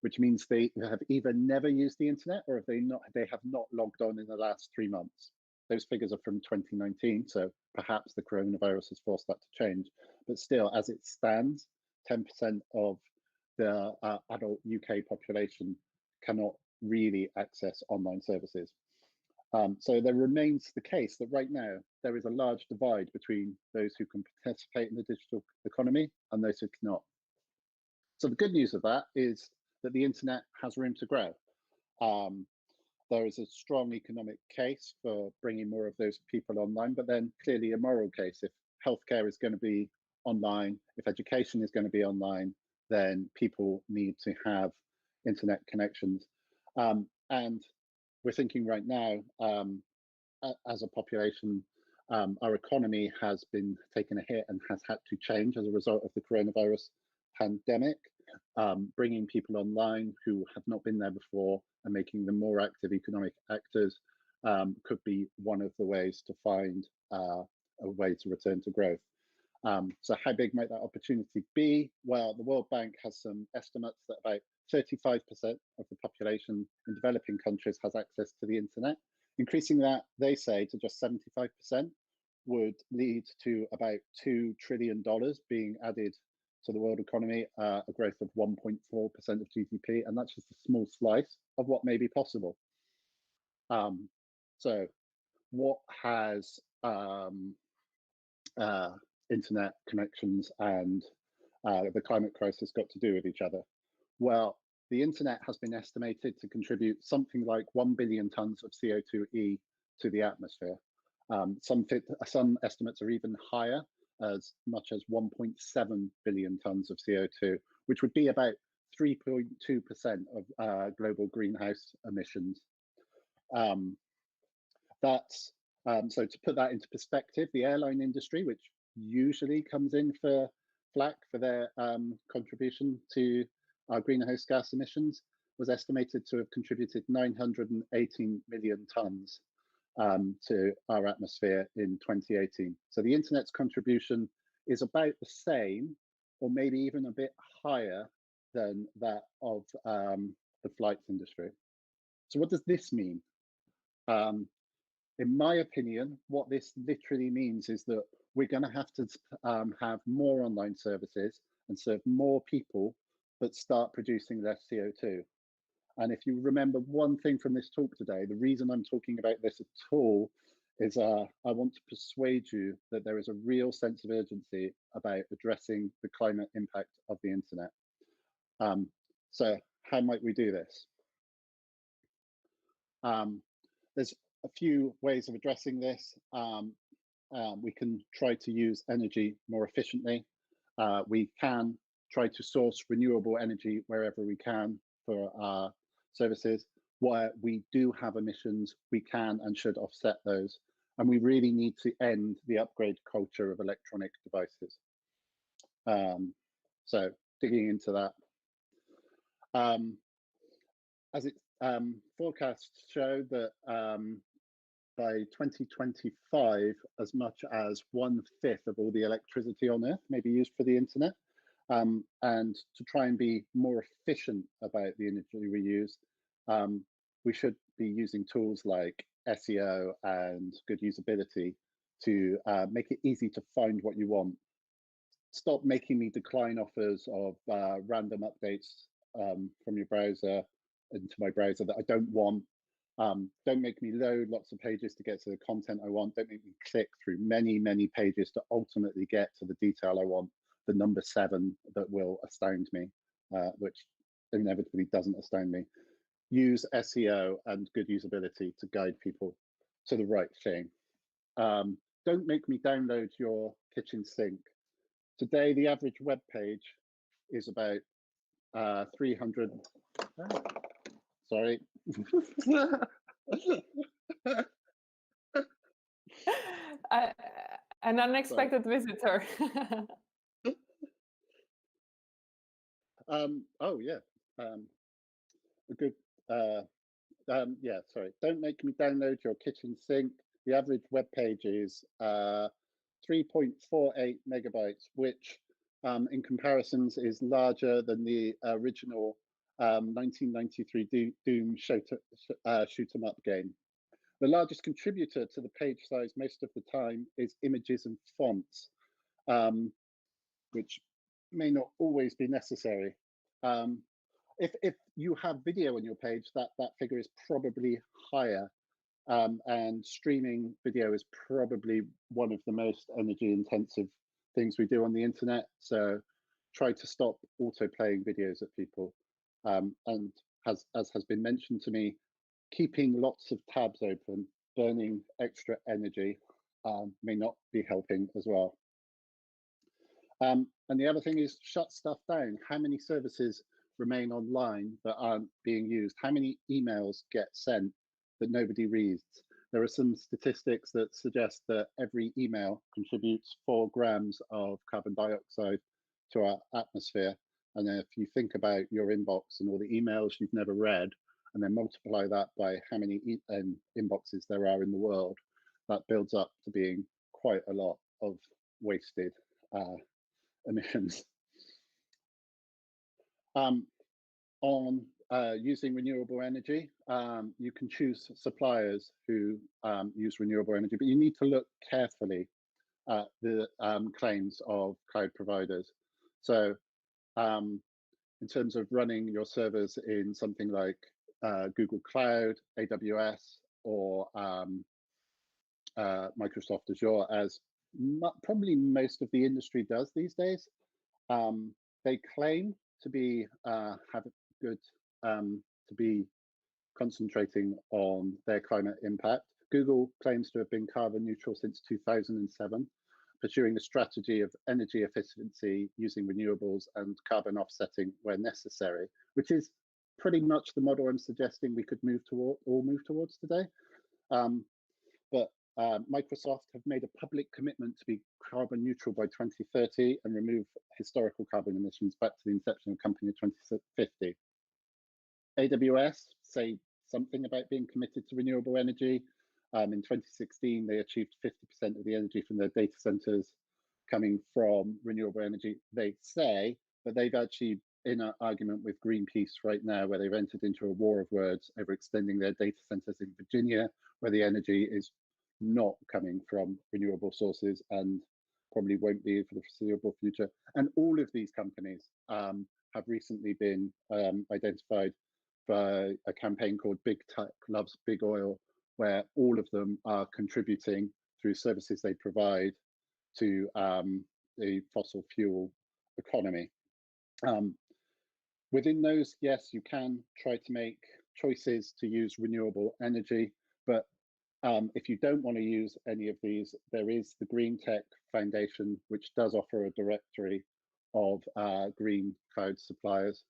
Speaker 4: which means they have either never used the internet or if they have not logged on in the last 3 months. Those figures are from 2019, so perhaps the coronavirus has forced that to change. But still, as it stands, 10% of the adult UK population cannot really access online services. So there remains the case that right now there is a large divide between those who can participate in the digital economy and those who cannot. So the good news of that is that the internet has room to grow. There is a strong economic case for bringing more of those people online, but then clearly a moral case. If healthcare is going to be online, if education is going to be online, then people need to have internet connections. And we're thinking right now, as a population, our economy has been taking a hit and has had to change as a result of the coronavirus pandemic. Bringing people online who have not been there before and making them more active economic actors could be one of the ways to find a way to return to growth. So how big might that opportunity be? Well, the World Bank has some estimates that about 35% of the population in developing countries has access to the internet. Increasing that, they say, to just 75% would lead to about $2 trillion being added to the world economy, a growth of 1.4% of GDP, and that's just a small slice of what may be possible. So what has internet connections and the climate crisis got to do with each other? Well, the internet has been estimated to contribute something like 1 billion tons of CO2e to the atmosphere. Some estimates are even higher, as much as 1.7 billion tons of CO2, which would be about 3.2% of global greenhouse emissions. So to put that into perspective, the airline industry, which usually comes in for flack for their contribution to our greenhouse gas emissions, was estimated to have contributed 918 million tons to our atmosphere in 2018. So the internet's contribution is about the same, or maybe even a bit higher than that of the flights industry. So what does this mean? In my opinion, what this literally means is that we're going to have to have more online services and serve more people, but start producing less CO2. And if you remember one thing from this talk today, the reason I'm talking about this at all is I want to persuade you that there is a real sense of urgency about addressing the climate impact of the internet. So how might we do this? There's a few ways of addressing this. We can try to use energy more efficiently. We can try to source renewable energy wherever we can for our services. Where we do have emissions, we can and should offset those. And we really need to end the upgrade culture of electronic devices. So digging into that. As it forecasts show that by 2025, as much as 1/5 of all the electricity on Earth may be used for the internet. And to try and be more efficient about the energy we use, we should be using tools like SEO and good usability to make it easy to find what you want. Stop making me decline offers of random updates from your browser into my browser that I don't want. Don't make me load lots of pages to get to the content I want. Don't make me click through many, many pages to ultimately get to the detail I want, the number 7 that will astound me, which inevitably doesn't astound me. Use SEO and good usability to guide people to the right thing. Don't make me download your kitchen sink. Today, the average web page is about 300. Sorry.
Speaker 1: An unexpected visitor.
Speaker 4: Oh yeah. A good. Yeah. Sorry. Don't make me download your kitchen sink. The average web page is 3.48 megabytes, which in comparisons is larger than the original 1993 Doom shoot 'em up game. The largest contributor to the page size most of the time is images and fonts, which may not always be necessary. If you have video on your page, that figure is probably higher. And streaming video is probably one of the most energy intensive things we do on the internet. So try to stop auto playing videos at people. And as has been mentioned to me, keeping lots of tabs open, burning extra energy may not be helping as well. And the other thing is shut stuff down. How many services remain online that aren't being used? How many emails get sent that nobody reads? There are some statistics that suggest that every email contributes 4 grams of carbon dioxide to our atmosphere. And then if you think about your inbox and all the emails you've never read, and then multiply that by how many inboxes there are in the world, that builds up to being quite a lot of wasted emissions. On using renewable energy, you can choose suppliers who use renewable energy, but you need to look carefully at the claims of cloud providers. So in terms of running your servers in something like Google Cloud, AWS, or Microsoft Azure, as probably most of the industry does these days, they claim to be have good to be concentrating on their climate impact. Google claims to have been carbon neutral since 2007, pursuing a strategy of energy efficiency using renewables and carbon offsetting where necessary, which is pretty much the model I'm suggesting we could move towards today. But Microsoft have made a public commitment to be carbon neutral by 2030 and remove historical carbon emissions back to the inception of the company in 2050. AWS say something about being committed to renewable energy. In 2016, they achieved 50% of the energy from their data centers coming from renewable energy, they say, but they've actually in an argument with Greenpeace right now, where they've entered into a war of words over extending their data centers in Virginia, where the energy is not coming from renewable sources and probably won't be for the foreseeable future. And all of these companies have recently been identified by a campaign called Big Tech Loves Big Oil, where all of them are contributing through services they provide to the fossil fuel economy. Within those, yes, you can try to make choices to use renewable energy, but if you don't want to use any of these, there is the Green Tech Foundation, which does offer a directory of green cloud suppliers.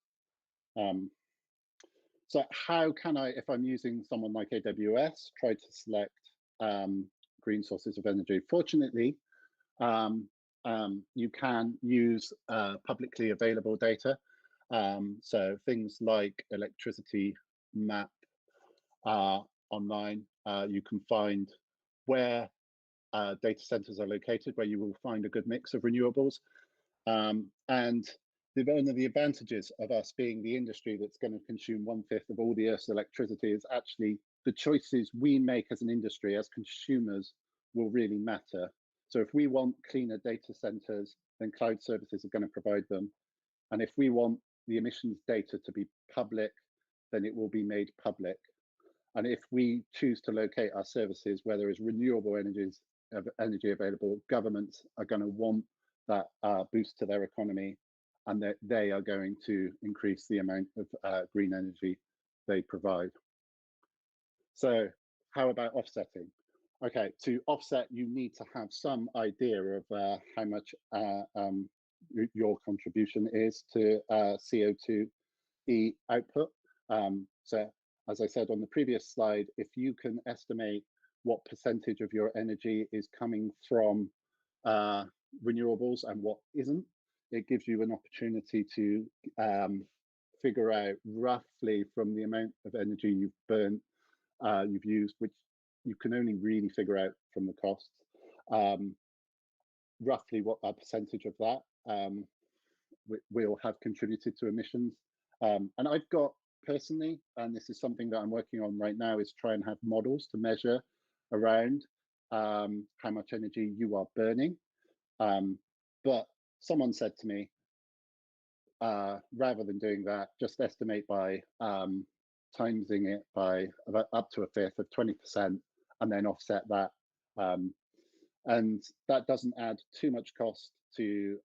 Speaker 4: So how can I, if I'm using someone like AWS, try to select green sources of energy? Fortunately, you can use publicly available data. So things like electricity map online, you can find where data centers are located, where you will find a good mix of renewables. And one of the advantages of us being the industry that's going to consume 1/5 of all the Earth's electricity is actually the choices we make as an industry, as consumers, will really matter. So if we want cleaner data centers, then cloud services are going to provide them. And if we want the emissions data to be public, then it will be made public. And if we choose to locate our services where there is renewable energy available, governments are going to want that boost to their economy, and that they are going to increase the amount of green energy they provide. So how about offsetting? Okay, to offset, you need to have some idea of how much your contribution is to CO2e output. So as I said on the previous slide, if you can estimate what percentage of your energy is coming from renewables and what isn't, it gives you an opportunity to figure out roughly from the amount of energy you've burnt, you've used, which you can only really figure out from the costs, roughly what a percentage of that will have contributed to emissions. And I've got personally, and this is something that I'm working on right now, is try and have models to measure around how much energy you are burning. But someone said to me, rather than doing that, just estimate by timesing it by about up to 1/5 of 20%, and then offset that. And that doesn't add too much cost to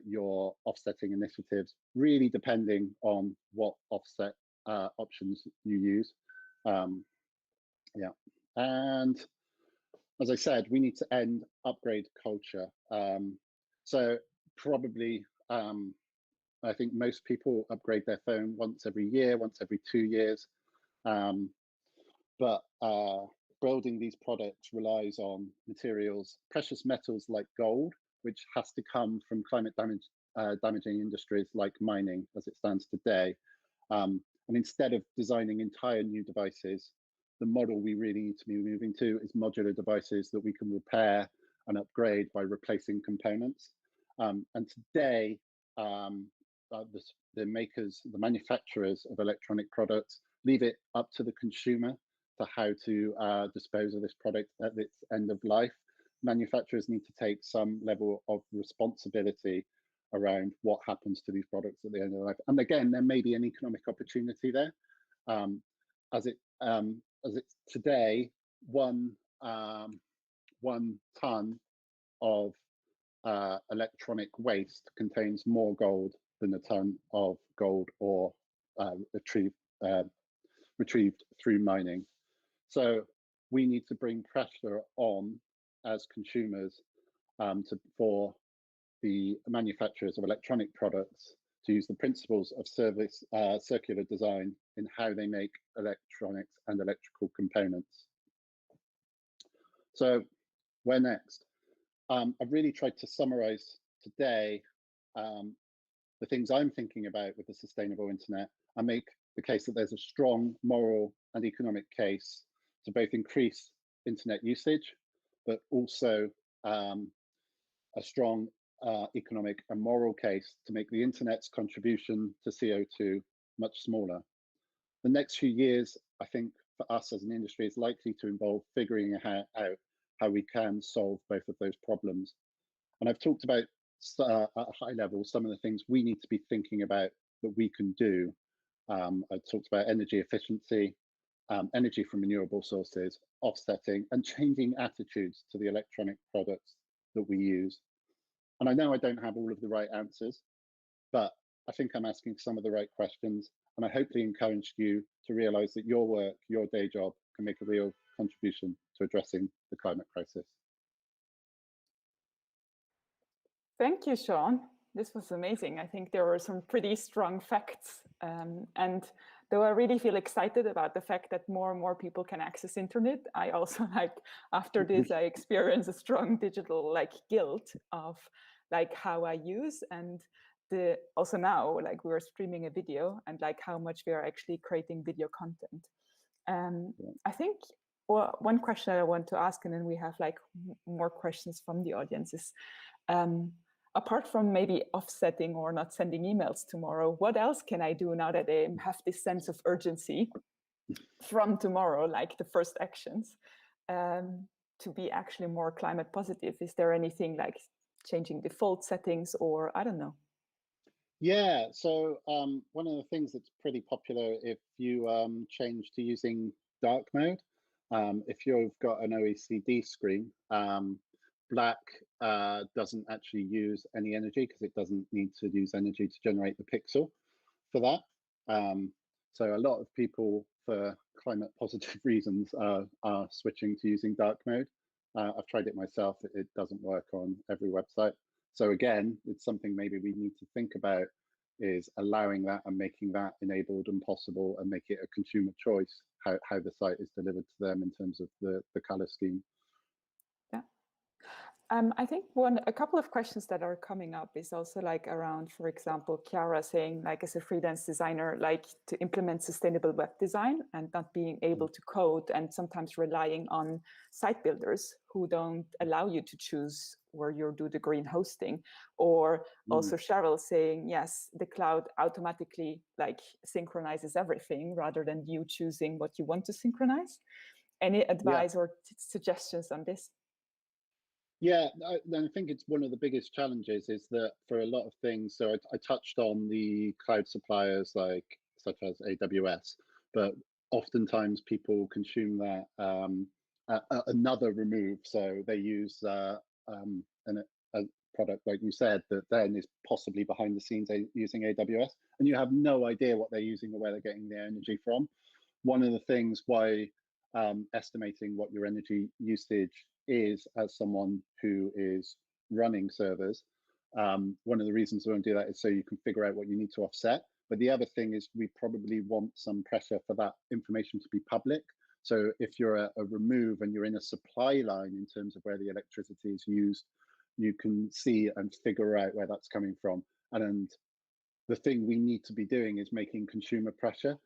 Speaker 4: your offsetting initiatives, really depending on what offset options you use. Yeah, and as I said, we need to end upgrade culture. So probably, I think most people upgrade their phone once every year, once every 2 years. But building these products relies on materials, precious metals like gold, which has to come from climate damaging industries like mining as it stands today. And instead of designing entire new devices, the model we really need to be moving to is modular devices that we can repair and upgrade by replacing components. And today, the makers, the manufacturers of electronic products leave it up to the consumer to how to dispose of this product at its end of life. Manufacturers need to take some level of responsibility around what happens to these products at the end of life. And again, there may be an economic opportunity there. As it's today, one ton of electronic waste contains more gold than a ton of gold ore retrieved through mining. So we need to bring pressure on as consumers for the manufacturers of electronic products to use the principles of circular design in how they make electronics and electrical components. So where next? I've really tried to summarize today the things I'm thinking about with the sustainable internet, and make the case that there's a strong moral and economic case to both increase internet usage, but also a strong economic and moral case to make the internet's contribution to CO2 much smaller. The next few years, I think, for us as an industry is likely to involve figuring out how we can solve both of those problems. And I've talked about at a high level some of the things we need to be thinking about that we can do. I talked about energy efficiency, energy from renewable sources, offsetting, and changing attitudes to the electronic products that we use. And I know I don't have all of the right answers, but I think I'm asking some of the right questions, and I hopefully encouraged you to realize that your work, your day job, can make a real contribution to addressing the climate crisis.
Speaker 2: Thank you, Sean. This was amazing. I think there were some pretty strong facts. And though I really feel excited about the fact that more and more people can access internet, I also after this, I experience a strong digital guilt of how I use, and also now we're streaming a video and how much we are actually creating video content. I think one question I want to ask, and then we have more questions from the audience, is apart from maybe offsetting or not sending emails tomorrow, what else can I do now that I have this sense of urgency from tomorrow, the first actions, to be actually more climate positive? Is there anything changing default settings, or I don't know?
Speaker 4: Yeah, so one of the things that's pretty popular, if you change to using dark mode, if you've got an OECD screen, black doesn't actually use any energy because it doesn't need to use energy to generate the pixel for that. So a lot of people, for climate positive reasons, are switching to using dark mode. I've tried it myself. It doesn't work on every website. So again, it's something maybe we need to think about, is allowing that and making that enabled and possible, and make it a consumer choice how the site is delivered to them in terms of the color scheme.
Speaker 2: Yeah. I think a couple of questions that are coming up is also around, for example, Chiara saying as a freelance designer, to implement sustainable web design and not being able to code, and sometimes relying on site builders who don't allow you to choose where you do the green hosting. Or also Cheryl saying, yes, the cloud automatically synchronizes everything rather than you choosing what you want to synchronize. Any advice or suggestions on this?
Speaker 4: Yeah, I think it's one of the biggest challenges is that for a lot of things, so I touched on the cloud suppliers such as AWS, but oftentimes people consume that another remove. So they use a product, like you said, that then is possibly behind the scenes using AWS, and you have no idea what they're using or where they're getting their energy from. One of the things why estimating what your energy usage is as someone who is running servers, one of the reasons we don't do that is so you can figure out what you need to offset. But the other thing is we probably want some pressure for that information to be public. So if you're a remove and you're in a supply line in terms of where the electricity is used, you can see and figure out where that's coming from. And the thing we need to be doing is making consumer pressure.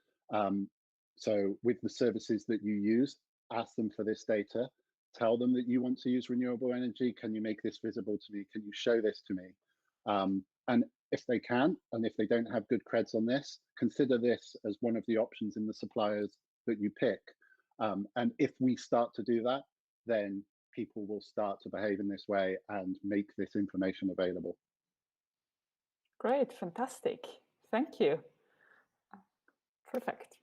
Speaker 4: So with the services that you use, ask them for this data, tell them that you want to use renewable energy. Can you make this visible to me? Can you show this to me? And if they can, and if they don't have good creds on this, consider this as one of the options in the suppliers that you pick. And if we start to do that, then people will start to behave in this way and make this information available.
Speaker 2: Great, fantastic. Thank you. Perfect.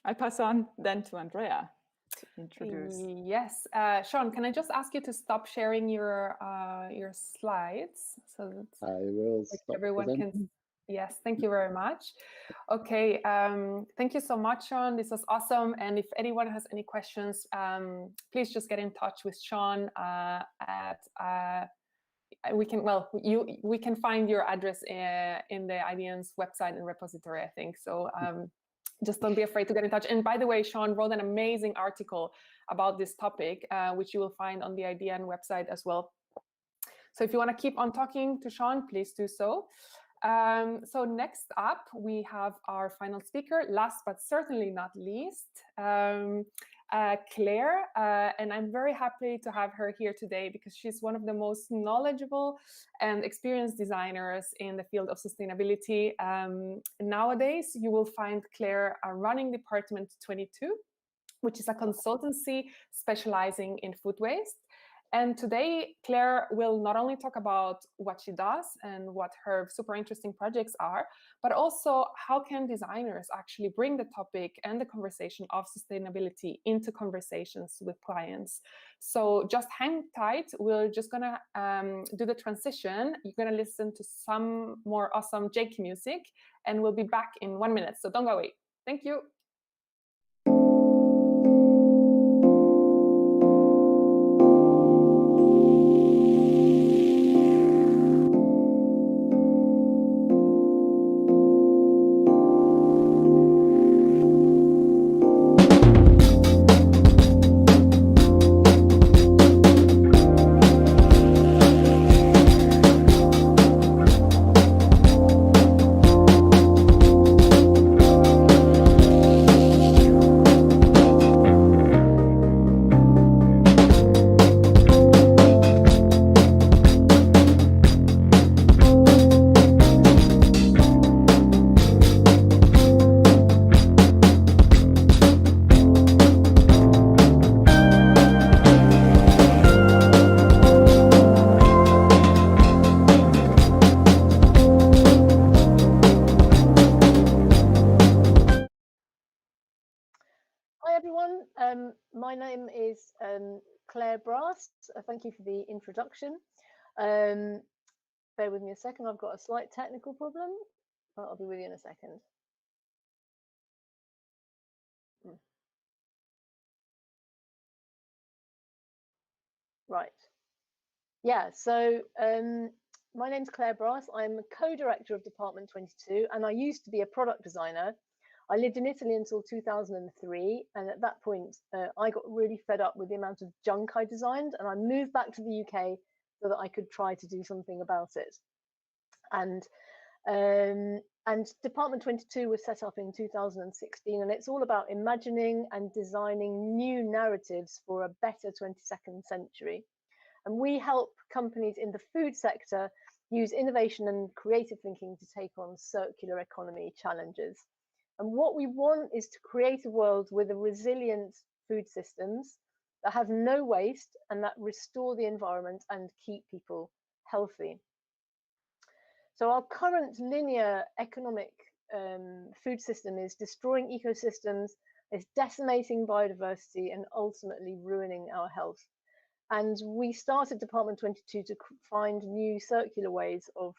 Speaker 2: I pass on then to Andrea to introduce.
Speaker 1: Yes, Sean, can I just ask you to stop sharing your slides so that
Speaker 4: I will stop
Speaker 1: everyone
Speaker 4: presenting.
Speaker 1: can. Yes, thank you very much. Okay, thank you so much, Sean. This was awesome. And if anyone has any questions, please just get in touch with Sean we can find your address in the Idean's website and repository, I think. So just don't be afraid to get in touch. And by the way, Sean wrote an amazing article about this topic, which you will find on the Idean website as well. So if you want to keep on talking to Sean, please do so. So next up, we have our final speaker, last but certainly not least. Claire, and I'm very happy to have her here today because she's one of the most knowledgeable and experienced designers in the field of sustainability. Nowadays, you will find Claire running Department 22, which is a consultancy specializing in food waste. And today, Claire will not only talk about what she does and what her super interesting projects are, but also how can designers actually bring the topic and the conversation of sustainability into conversations with clients. So just hang tight. We're just gonna do the transition. You're gonna listen to some more awesome Jake music, and we'll be back in 1 minute. So don't go away. Thank you.
Speaker 5: Hi everyone, my name is Clare Bass. Thank you for the introduction. Bear with me a second, I've got a slight technical problem, but I'll be with you in a second. Right, yeah, so my name's Clare Bass. I'm a co-director of Department 22, and I used to be a product designer. I lived in Italy until 2003, and at that point, I got really fed up with the amount of junk I designed, and I moved back to the UK so that I could try to do something about it. And Department 22 was set up in 2016, and it's all about imagining and designing new narratives for a better 22nd century. And we help companies in the food sector use innovation and creative thinking to take on circular economy challenges. And what we want is to create a world with a resilient food systems that have no waste and that restore the environment and keep people healthy. So our current linear economic food system is destroying ecosystems, is decimating biodiversity, and ultimately ruining our health. And we started Department 22 to find new circular ways of,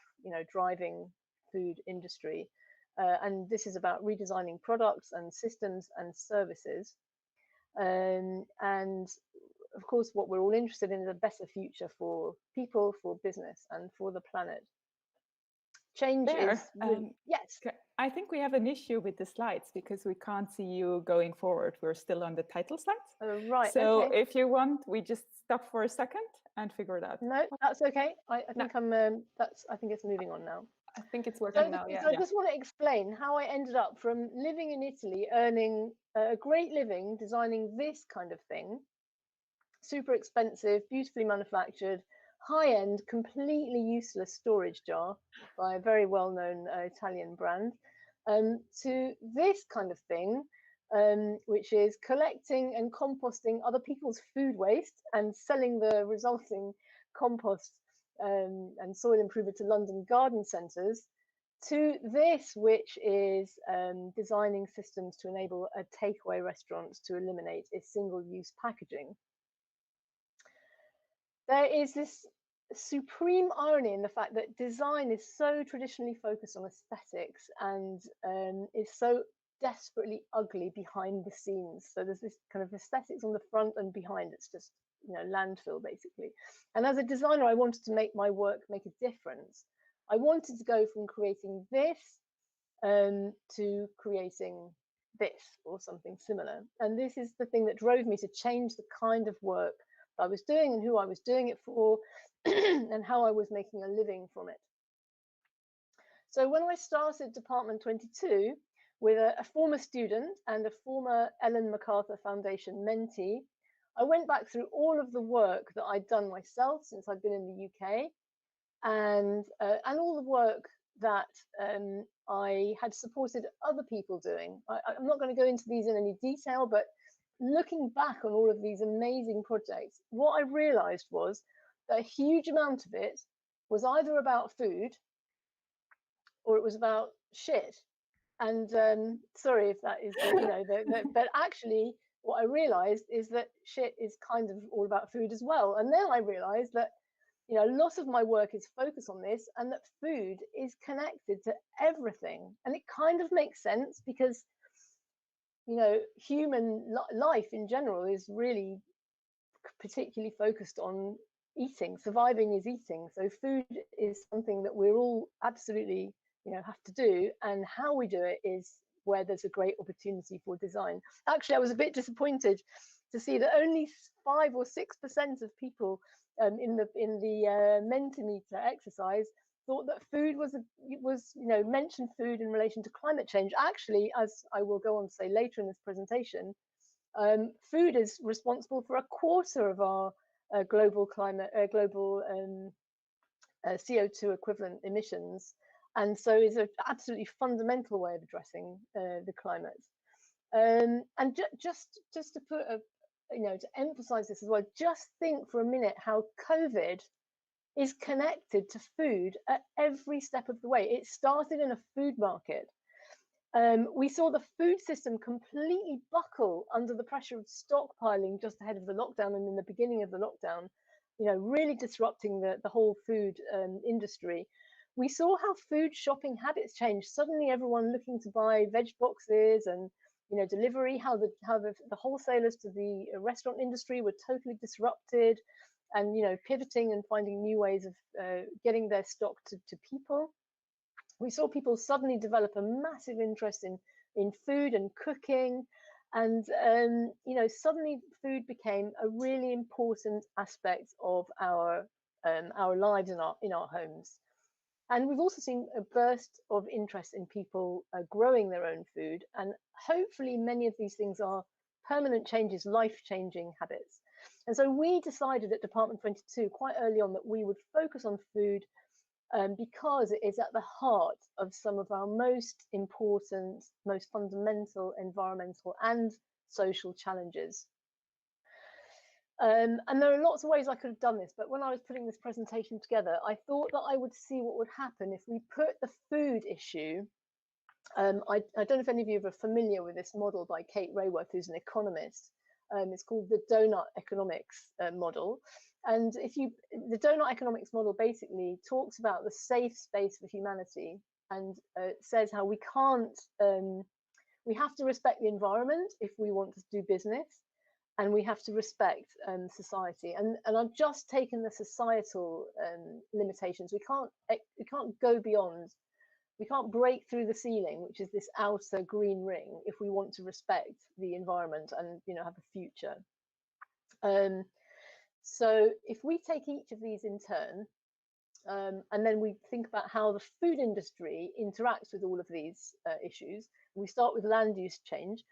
Speaker 5: driving food industry. And this is about redesigning products and systems and services. And of course, what we're all interested in is a better future for people, for business, and for the planet. Change is really, yes.
Speaker 2: I think we have an issue with the slides because we can't see you going forward. We're still on the title slides.
Speaker 5: Oh, right.
Speaker 2: So
Speaker 5: okay.
Speaker 2: if you want, we just stop for a second and figure it out.
Speaker 5: No, that's okay. I think I think it's moving on now.
Speaker 1: I think it's working now, yeah.
Speaker 5: So I just want to explain how I ended up from living in Italy, earning a great living, designing this kind of thing, super expensive, beautifully manufactured, high-end, completely useless storage jar by a very well-known Italian brand, to this kind of thing, which is collecting and composting other people's food waste and selling the resulting compost and soil improver to London garden centres, to this, which is designing systems to enable a takeaway restaurant to eliminate its single-use packaging. There is this supreme irony in the fact that design is so traditionally focused on aesthetics and is so desperately ugly behind the scenes. So there's this kind of aesthetics on the front and behind it's just, landfill basically. And as a designer, I wanted to make my work make a difference. I wanted to go from creating this to creating this or something similar. And this is the thing that drove me to change the kind of work I was doing and who I was doing it for and how I was making a living from it. So when I started Department 22, with a former student and a former Ellen MacArthur Foundation mentee. I went back through all of the work that I'd done myself since I'd been in the UK, and all the work that I had supported other people doing. I'm not going to go into these in any detail, but looking back on all of these amazing projects, what I realized was that a huge amount of it was either about food or it was about shit. And sorry if that is, but actually what I realized is that shit is kind of all about food as well. And then I realized that, a lot of my work is focused on this, and that food is connected to everything. And it kind of makes sense because, human life in general is really particularly focused on eating. Surviving is eating. So food is something that we're all absolutely, have to do. And how we do it is where there's a great opportunity for design. Actually, I was a bit disappointed to see that only 5 or 6% of people in the Mentimeter exercise thought that food was mentioned food in relation to climate change. Actually, as I will go on to say later in this presentation, food is responsible for 1/4 of our global CO2 equivalent emissions, and so is an absolutely fundamental way of addressing the climate. And just to put to emphasize this as well, just think for a minute how COVID is connected to food at every step of the way. It started in a food market. We saw the food system completely buckle under the pressure of stockpiling just ahead of the lockdown and in the beginning of the lockdown, really disrupting the whole food industry. We saw how food shopping habits changed. Suddenly everyone looking to buy veg boxes and delivery, how the wholesalers to the restaurant industry were totally disrupted, and pivoting and finding new ways of getting their stock to people. We saw people suddenly develop a massive interest in food and cooking, and suddenly food became a really important aspect of our lives in our homes. And we've also seen a burst of interest in people growing their own food, and hopefully many of these things are permanent changes, life-changing habits. And so we decided at Department 22 quite early on that we would focus on food because it is at the heart of some of our most important, most fundamental environmental and social challenges. And there are lots of ways I could have done this, but when I was putting this presentation together, I thought that I would see what would happen if we put the food issue. I don't know if any of you are familiar with this model by Kate Raworth, who's an economist. It's called the donut economics model. And the donut economics model basically talks about the safe space for humanity, and says how we have to respect the environment if we want to do business, and we have to respect society. And I've just taken the societal limitations. We can't go beyond. We can't break through the ceiling, which is this outer green ring, if we want to respect the environment and have a future. So if we take each of these in turn, and then we think about how the food industry interacts with all of these issues, we start with land use change.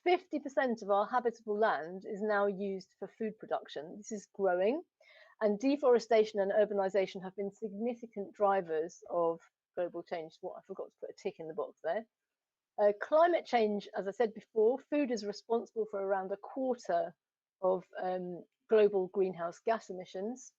Speaker 5: 50% of our habitable land is now used for food production. This is growing, and deforestation and urbanization have been significant drivers of global change. What I forgot to put a tick in the box there. Climate change, as I said before, food is responsible for around 1/4 of global greenhouse gas emissions.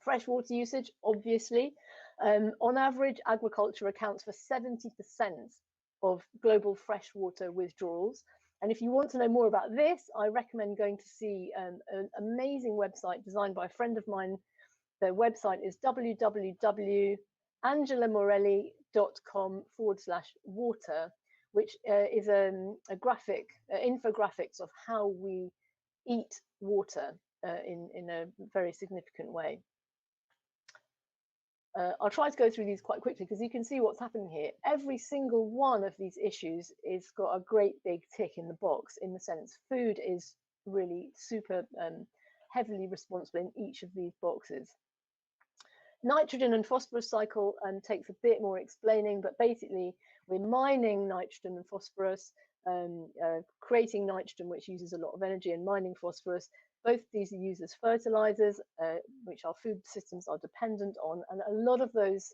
Speaker 5: Freshwater usage, obviously. On average, agriculture accounts for 70% of global freshwater withdrawals. And if you want to know more about this, I recommend going to see an amazing website designed by a friend of mine. Their website is www.angelamorelli.com/water, which is a infographics of how we eat water in a very significant way. I'll try to go through these quite quickly because you can see what's happening here. Every single one of these issues is got a great big tick in the box, in the sense food is really super heavily responsible in each of these boxes. Nitrogen and phosphorus cycle takes a bit more explaining, but basically We're mining nitrogen and phosphorus, creating nitrogen, which uses a lot of energy, and mining phosphorus. Both these are used as fertilizers, which our food systems are dependent on, and a lot of those,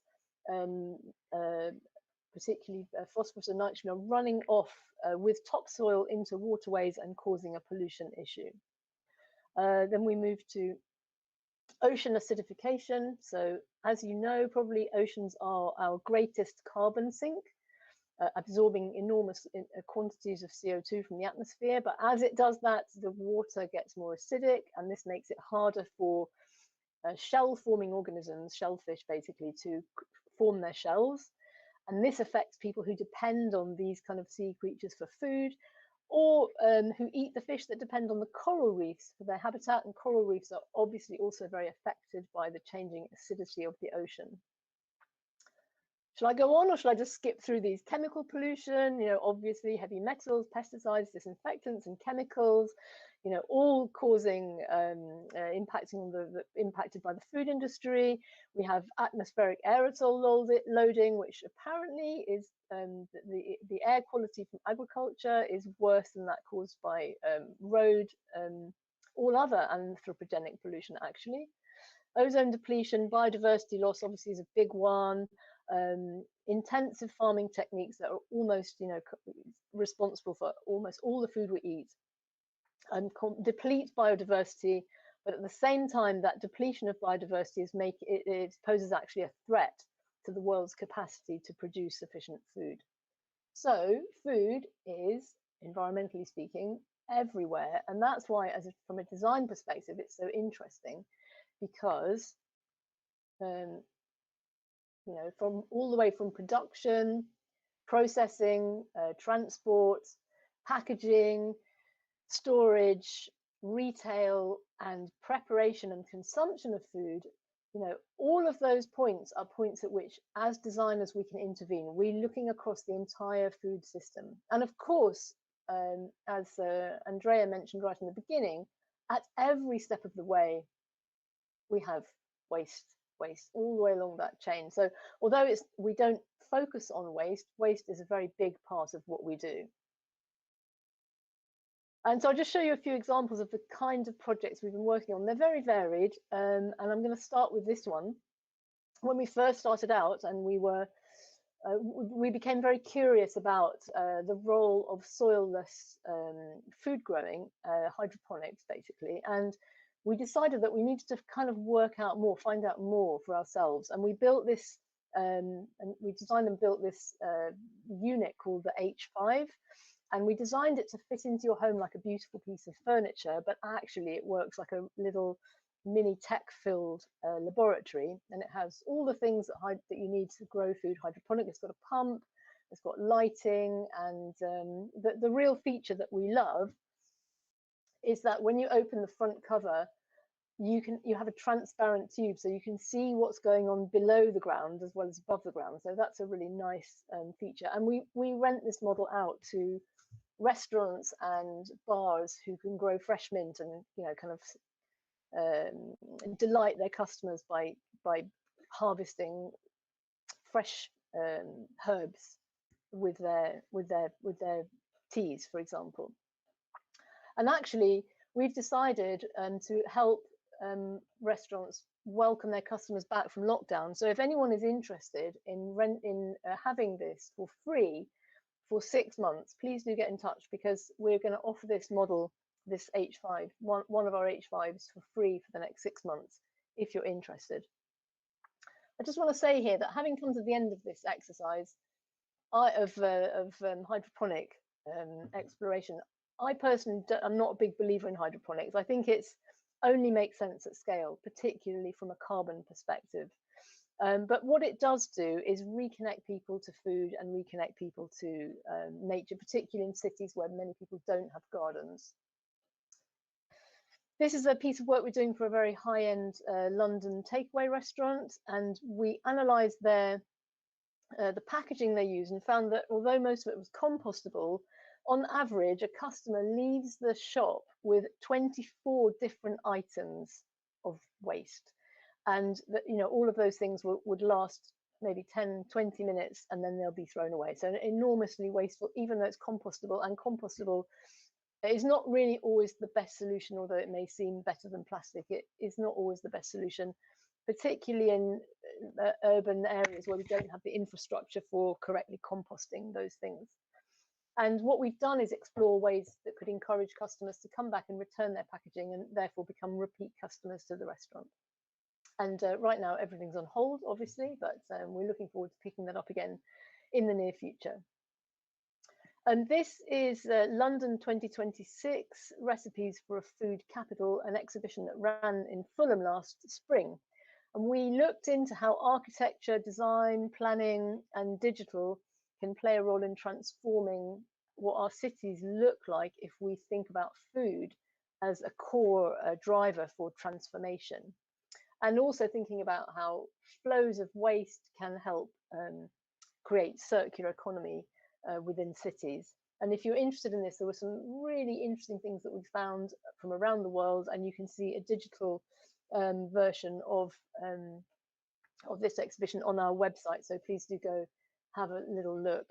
Speaker 5: particularly phosphorus and nitrogen, are running off with topsoil into waterways and causing a pollution issue. Then we move to ocean acidification. So as you know, probably oceans are our greatest carbon sink, absorbing enormous quantities of CO2 from the atmosphere. But as it does that, the water gets more acidic, and this makes it harder for shell-forming organisms, shellfish basically, to form their shells. And this affects people who depend on these kind of sea creatures for food, or who eat the fish that depend on the coral reefs for their habitat. And coral reefs are obviously also very affected by the changing acidity of the ocean. Shall I go on, or shall I just skip through these? Chemical pollution, you know, obviously heavy metals, pesticides, disinfectants, and chemicals, you know, all causing, impacting on impacted by the food industry. We have atmospheric aerosol loading, which apparently is the air quality from agriculture is worse than that caused by road, all other anthropogenic pollution actually. Ozone depletion, biodiversity loss obviously is a big one. Intensive farming techniques that are almost, you know, responsible for almost all the food we eat, and deplete biodiversity. But at the same time, that depletion of biodiversity it poses actually a threat to the world's capacity to produce sufficient food. So food is, environmentally speaking, everywhere, and that's why, from a design perspective, it's so interesting, because you know, from all the way from production, processing, transport, packaging, storage, retail, and preparation and consumption of food, you know, all of those points are points at which, as designers, we can intervene. We're looking across the entire food system. And of course, as Andrea mentioned right in the beginning, at every step of the way, we have waste all the way along that chain. So although we don't focus on waste is a very big part of what we do. And so I'll just show you a few examples of the kind of projects we've been working on. They're very varied, and I'm going to start with this one. When we first started out, and we became very curious about the role of soilless food growing, hydroponics basically, and we decided that we needed to kind of work out more, find out more for ourselves. And we built this, and we designed and built this unit called the H5. And we designed it to fit into your home like a beautiful piece of furniture, but actually it works like a little mini tech-filled laboratory. And it has all the things that you need to grow food hydroponic. It's got a pump, it's got lighting, and the real feature that we love is that when you open the front cover, you have a transparent tube, so you can see what's going on below the ground as well as above the ground. So that's a really nice feature. And we rent this model out to restaurants and bars who can grow fresh mint and, you know, kind of delight their customers by harvesting fresh herbs with their teas, for example. And actually, we've decided to help restaurants welcome their customers back from lockdown. So if anyone is interested in having this for free for 6 months, please do get in touch, because we're going to offer this model, this H5, one of our H5s, for free for the next 6 months, if you're interested. I just want to say here that having come to the end of this exercise of hydroponic exploration, I personally am not a big believer in hydroponics. I think it's only makes sense at scale, particularly from a carbon perspective. But what it does do is reconnect people to food and reconnect people to nature, particularly in cities where many people don't have gardens. This is a piece of work we're doing for a very high-end London takeaway restaurant, and we analysed the packaging they use and found that although most of it was compostable, on average, a customer leaves the shop with 24 different items of waste, and that, you know, all of those things would last maybe 10, 20 minutes, and then they'll be thrown away. So enormously wasteful, even though it's compostable. And compostable is not really always the best solution, although it may seem better than plastic. It is not always the best solution, particularly in urban areas where we don't have the infrastructure for correctly composting those things. And what we've done is explore ways that could encourage customers to come back and return their packaging, and therefore become repeat customers to the restaurant. And right now everything's on hold, obviously, but we're looking forward to picking that up again in the near future. And this is London 2026, Recipes for a Food Capital, an exhibition that ran in Fulham last spring. And we looked into how architecture, design, planning, and digital can play a role in transforming what our cities look like if we think about food as a core driver for transformation. And also thinking about how flows of waste can help create circular economy within cities. And if you're interested in this, there were some really interesting things that we found from around the world, and you can see a digital version of this exhibition on our website, so please do go have a little look.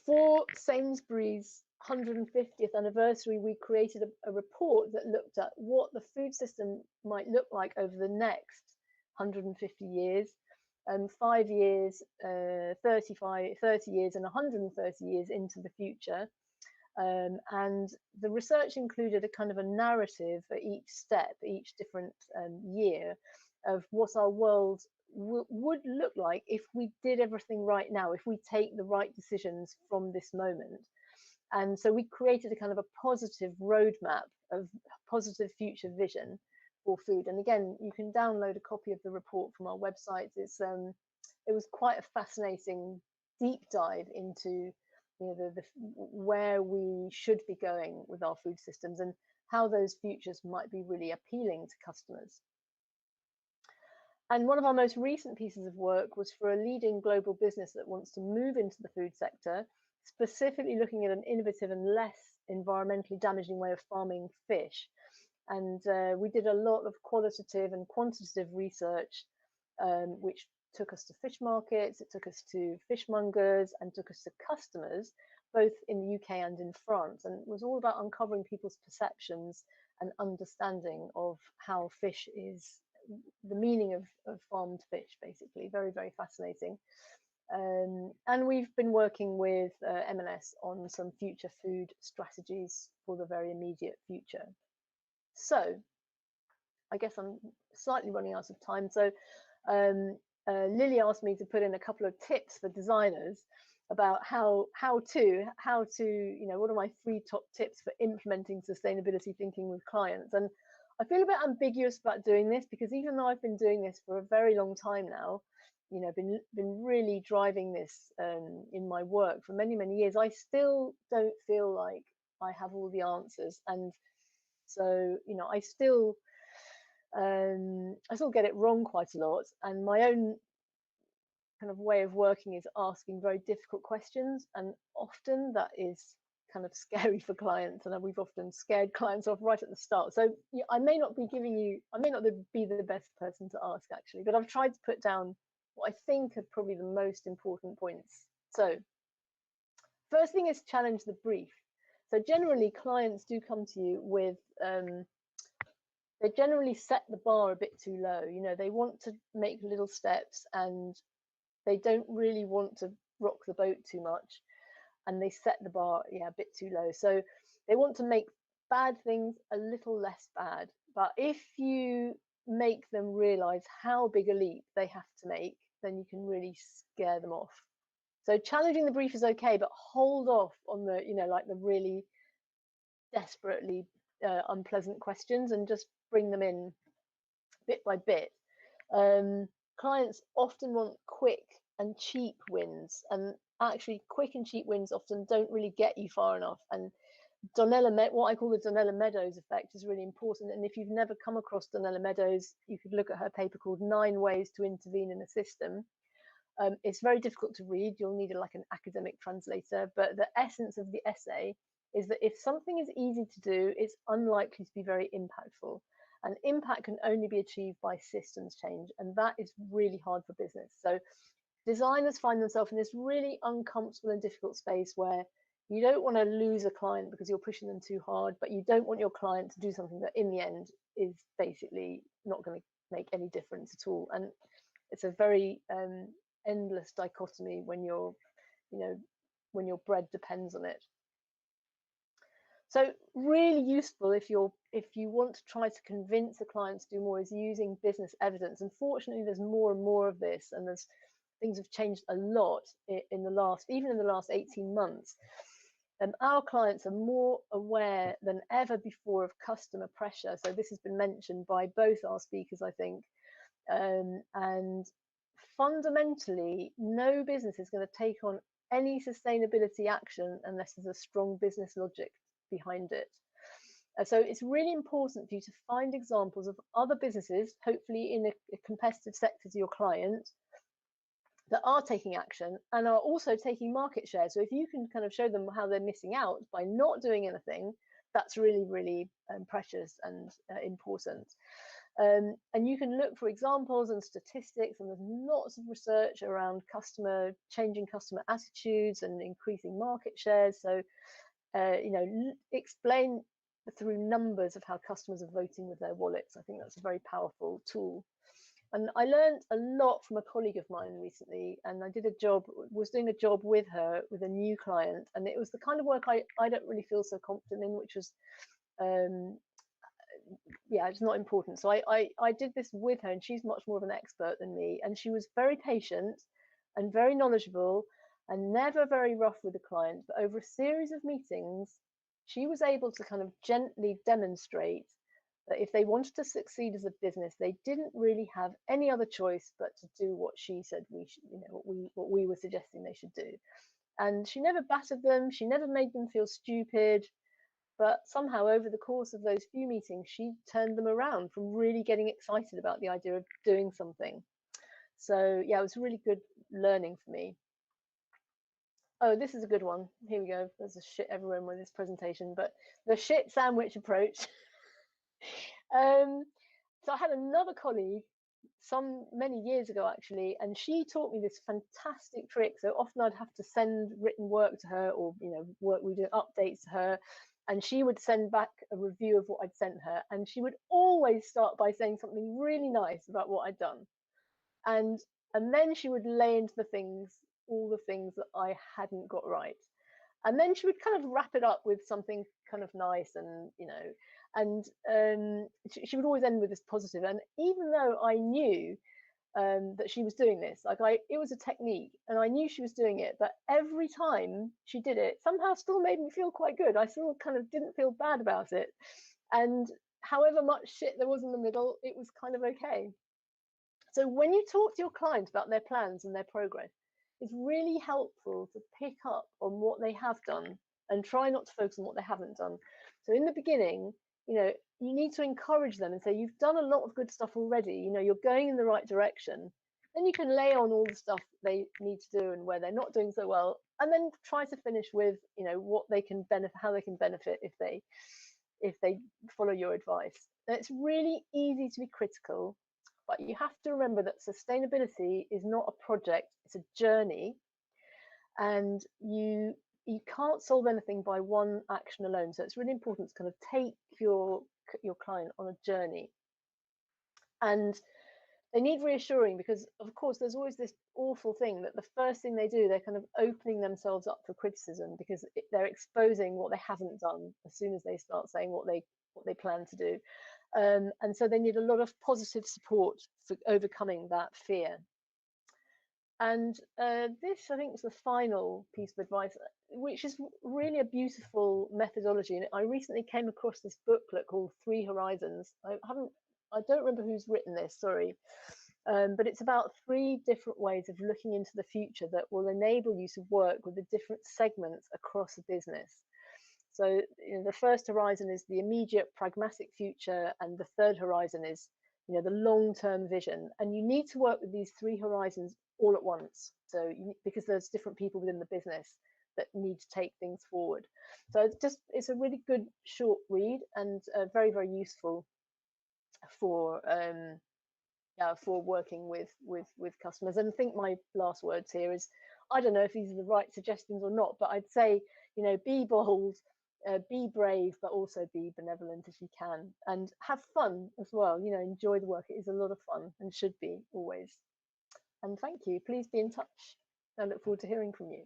Speaker 5: For Sainsbury's 150th anniversary, we created a report that looked at what the food system might look like over the next 150 years, 5 years, 30 years, and 130 years into the future. And the research included a kind of a narrative at each step, each different year, of what our world would look like if we did everything right now, if we take the right decisions from this moment. And so we created a kind of a positive roadmap of positive future vision for food. And again, you can download a copy of the report from our website. It was quite a fascinating deep dive into, you know, where we should be going with our food systems and how those futures might be really appealing to customers. And one of our most recent pieces of work was for a leading global business that wants to move into the food sector, specifically looking at an innovative and less environmentally damaging way of farming fish. And we did a lot of qualitative and quantitative research, which took us to fish markets, it took us to fishmongers, and took us to customers, both in the UK and in France. And it was all about uncovering people's perceptions and understanding of how fish is, the meaning of farmed fish, basically. Very, very fascinating. And we've been working with M&S on some future food strategies for the very immediate future. So I guess I'm slightly running out of time. So Lily asked me to put in a couple of tips for designers about how to, you know, what are my 3 top tips for implementing sustainability thinking with clients. And I feel a bit ambiguous about doing this, because even though I've been doing this for a very long time now, you know, been really driving this in my work for many, many years, I still don't feel like I have all the answers. And so, you know, I still get it wrong quite a lot. And my own kind of way of working is asking very difficult questions, and often that is kind of scary for clients, and we've often scared clients off right at the start. So I may not be the best person to ask, actually, but I've tried to put down what I think are probably the most important points. So first thing is challenge the brief. So generally clients do come to you with they generally set the bar a bit too low. You know, they want to make little steps and they don't really want to rock the boat too much, and they set the bar a bit too low. So they want to make bad things a little less bad. But if you make them realize how big a leap they have to make, then you can really scare them off. So challenging the brief is okay, but hold off on the, you know, like the really desperately unpleasant questions, and just bring them in bit by bit. Clients often want quick and cheap wins, and actually quick and cheap wins often don't really get you far enough. And what I call the Donella Meadows effect is really important. And if you've never come across Donella Meadows, you could look at her paper called 9 Ways to Intervene in a System. It's very difficult to read. You'll need like an academic translator, but the essence of the essay is that if something is easy to do, it's unlikely to be very impactful. And impact can only be achieved by systems change, and that is really hard for business. So designers find themselves in this really uncomfortable and difficult space where you don't want to lose a client because you're pushing them too hard, but you don't want your client to do something that in the end is basically not going to make any difference at all. And it's a very endless dichotomy when you're, when your bread depends on it. So really useful if you want to try to convince a client to do more is using business evidence. Unfortunately, there's more and more of this, and things have changed a lot in the last 18 months. And our clients are more aware than ever before of customer pressure. So this has been mentioned by both our speakers, I think. And fundamentally, no business is going to take on any sustainability action unless there's a strong business logic behind it. So it's really important for you to find examples of other businesses, hopefully in a competitive sector to your client, that are taking action and are also taking market share. So if you can kind of show them how they're missing out by not doing anything, that's really, really precious and important. And you can look for examples and statistics, and there's lots of research around changing customer attitudes and increasing market shares. So, explain through numbers of how customers are voting with their wallets. I think that's a very powerful tool. And I learned a lot from a colleague of mine recently, and I was doing a job with her with a new client, and it was the kind of work I don't really feel so confident in, which was, it's not important. So I did this with her, and she's much more of an expert than me, and she was very patient and very knowledgeable and never very rough with the client. But over a series of meetings, she was able to kind of gently demonstrate that if they wanted to succeed as a business, they didn't really have any other choice but to do what she said we should, what we were suggesting they should do. And she never battered them, she never made them feel stupid, but somehow over the course of those few meetings, she turned them around from really getting excited about the idea of doing something. So yeah, it was really good learning for me. Oh, this is a good one. Here we go. There's a shit everywhere with this presentation, but the shit sandwich approach. So I had another colleague many years ago actually, and she taught me this fantastic trick. So often I'd have to send written work to her, or work we do updates to her, and she would send back a review of what I'd sent her, and she would always start by saying something really nice about what I'd done, and then she would lay into all the things that I hadn't got right. And then she would kind of wrap it up with something kind of nice, and she would always end with this positive. And even though I knew that she was doing this, it was a technique, and I knew she was doing it, but every time she did it, somehow still made me feel quite good. I still kind of didn't feel bad about it, and however much shit there was in the middle, it was kind of okay. So when you talk to your clients about their plans and their progress, it's really helpful to pick up on what they have done and try not to focus on what they haven't done. So in the beginning, you need to encourage them and say, you've done a lot of good stuff already, you're going in the right direction. Then you can lay on all the stuff they need to do and where they're not doing so well, and then try to finish with, what they can benefit, how they can benefit if they follow your advice. And it's really easy to be critical, but you have to remember that sustainability is not a project, it's a journey. And you can't solve anything by one action alone. So it's really important to kind of take your client on a journey. And they need reassuring, because of course there's always this awful thing that the first thing they do, they're kind of opening themselves up for criticism, because they're exposing what they haven't done as soon as they start saying what they plan to do. And so they need a lot of positive support for overcoming that fear. And this, I think, is the final piece of advice, which is really a beautiful methodology. And I recently came across this booklet called 3 Horizons. I don't remember who's written this, sorry. But it's about 3 different ways of looking into the future that will enable you to work with the different segments across a business. So the first horizon is the immediate pragmatic future, and the third horizon is the long-term vision. And you need to work with these 3 horizons all at once. So because there's different people within the business that need to take things forward. So it's a really good short read, and very, very useful. for working with customers. And I think my last words here is, I don't know if these are the right suggestions or not, but I'd say, you know, be bold, be brave, but also be benevolent if you can, and have fun as well. You know, enjoy the work. It is a lot of fun and should be always. And thank you. Please be in touch. I look forward to hearing from you.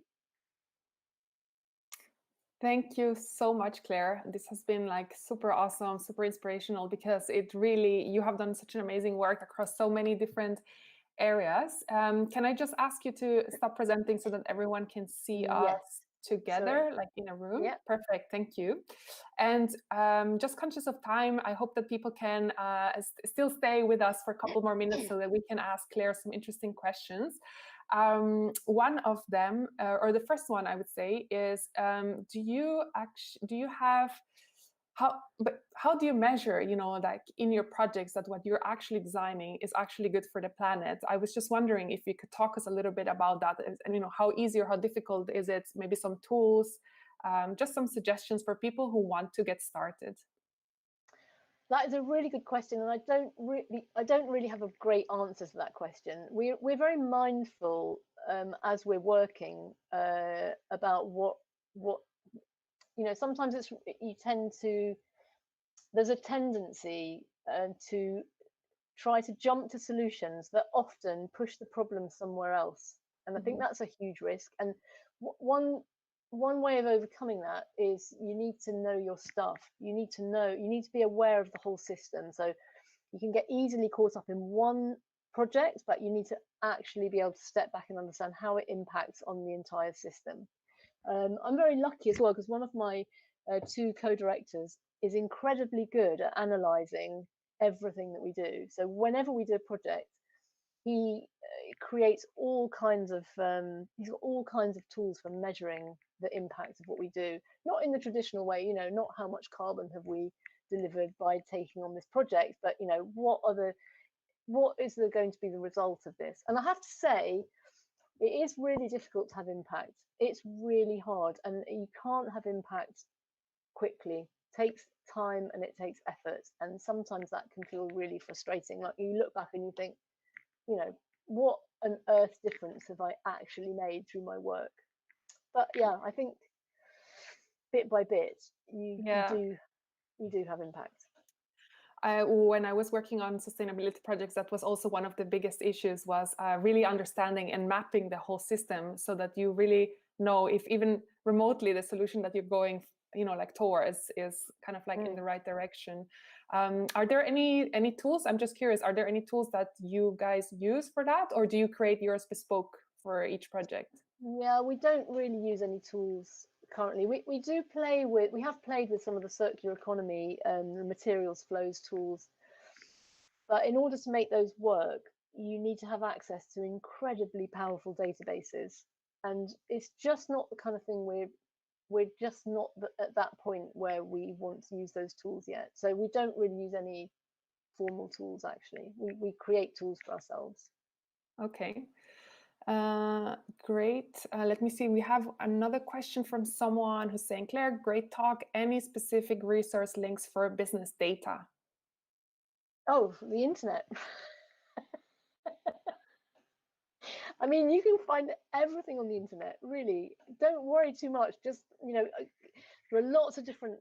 Speaker 1: Thank you so much, Claire. This has been like super awesome, super inspirational, because it really, you have done such an amazing work across so many different areas. Can I just ask you to stop presenting so that everyone can see us together, like in a room?
Speaker 5: Yeah.
Speaker 1: Perfect, thank you. And just conscious of time, I hope that people can still stay with us for a couple more minutes so that we can ask Claire some interesting questions. One of them, or the first one I would say, is do you have, how do you measure, you know, like in your projects, that what you're actually designing is actually good for the planet? I was just wondering if you could talk us a little bit about that, and you know, how easy or how difficult is it? Maybe some tools, just some suggestions for people who want to get started.
Speaker 5: That is a really good question, and I don't really have a great answer to that question. We're very mindful as we're working about what you know. Sometimes there's a tendency to try to jump to solutions that often push the problem somewhere else, and I think that's a huge risk. And one way of overcoming that is you need to know your stuff. You need to be aware of the whole system. So you can get easily caught up in one project, but you need to actually be able to step back and understand how it impacts on the entire system. I'm very lucky as well, because one of my two co-directors is incredibly good at analysing everything that we do. So whenever we do a project, he creates all kinds of he's got all kinds of tools for measuring the impact of what we do, not in the traditional way, you know, not how much carbon have we delivered by taking on this project, but you know, what is going to be the result of this. And I have to say, it is really difficult to have impact. It's really hard, and you can't have impact quickly. It takes time and it takes effort, and sometimes that can feel really frustrating. Like you look back and you think, you know, what on earth difference have I actually made through my work? But yeah, I think bit by bit, you do have impact.
Speaker 1: When I was working on sustainability projects, that was also one of the biggest issues, was really understanding and mapping the whole system, so that you really know if even remotely the solution that you're going, you know, like towards is kind of like in the right direction. Are there any tools? I'm just curious, are there any tools that you guys use for that, or do you create yours bespoke for each project?
Speaker 5: Yeah, we don't really use any tools currently. We have played with some of the circular economy and the materials flows tools, but in order to make those work, you need to have access to incredibly powerful databases, and it's just not the kind of thing we're just not at that point where we want to use those tools yet. So we don't really use any formal tools, actually. We create tools for ourselves.
Speaker 1: Okay. Great. Let me see. We have another question from someone who's saying, Claire, great talk. Any specific resource links for business data?
Speaker 5: Oh, the internet. I mean, you can find everything on the internet, really. Don't worry too much. Just, you know, there are lots of different,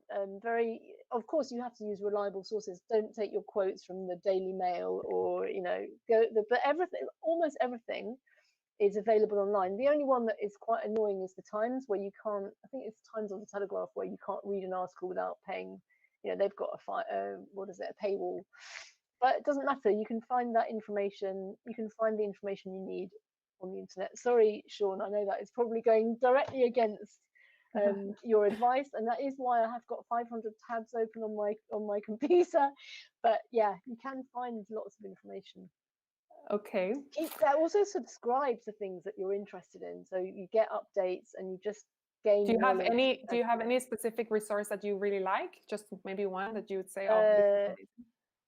Speaker 5: of course, you have to use reliable sources. Don't take your quotes from the Daily Mail or, you know, but everything, almost everything is available online. The only one that is quite annoying is the Times, where you can't, I think it's Times or the Telegraph, where you can't read an article without paying, you know, they've got a paywall. But it doesn't matter. You can find that information. You can find the information you need on the internet. Sorry, Sean, I know that is probably going directly against your advice, and that is why I have got 500 tabs open on my computer. But yeah, you can find lots of information.
Speaker 1: Okay.
Speaker 5: Also subscribe to things that you're interested in, so you get updates and you just gain.
Speaker 1: Do you have any specific resource that you really like? Just maybe one that you would say,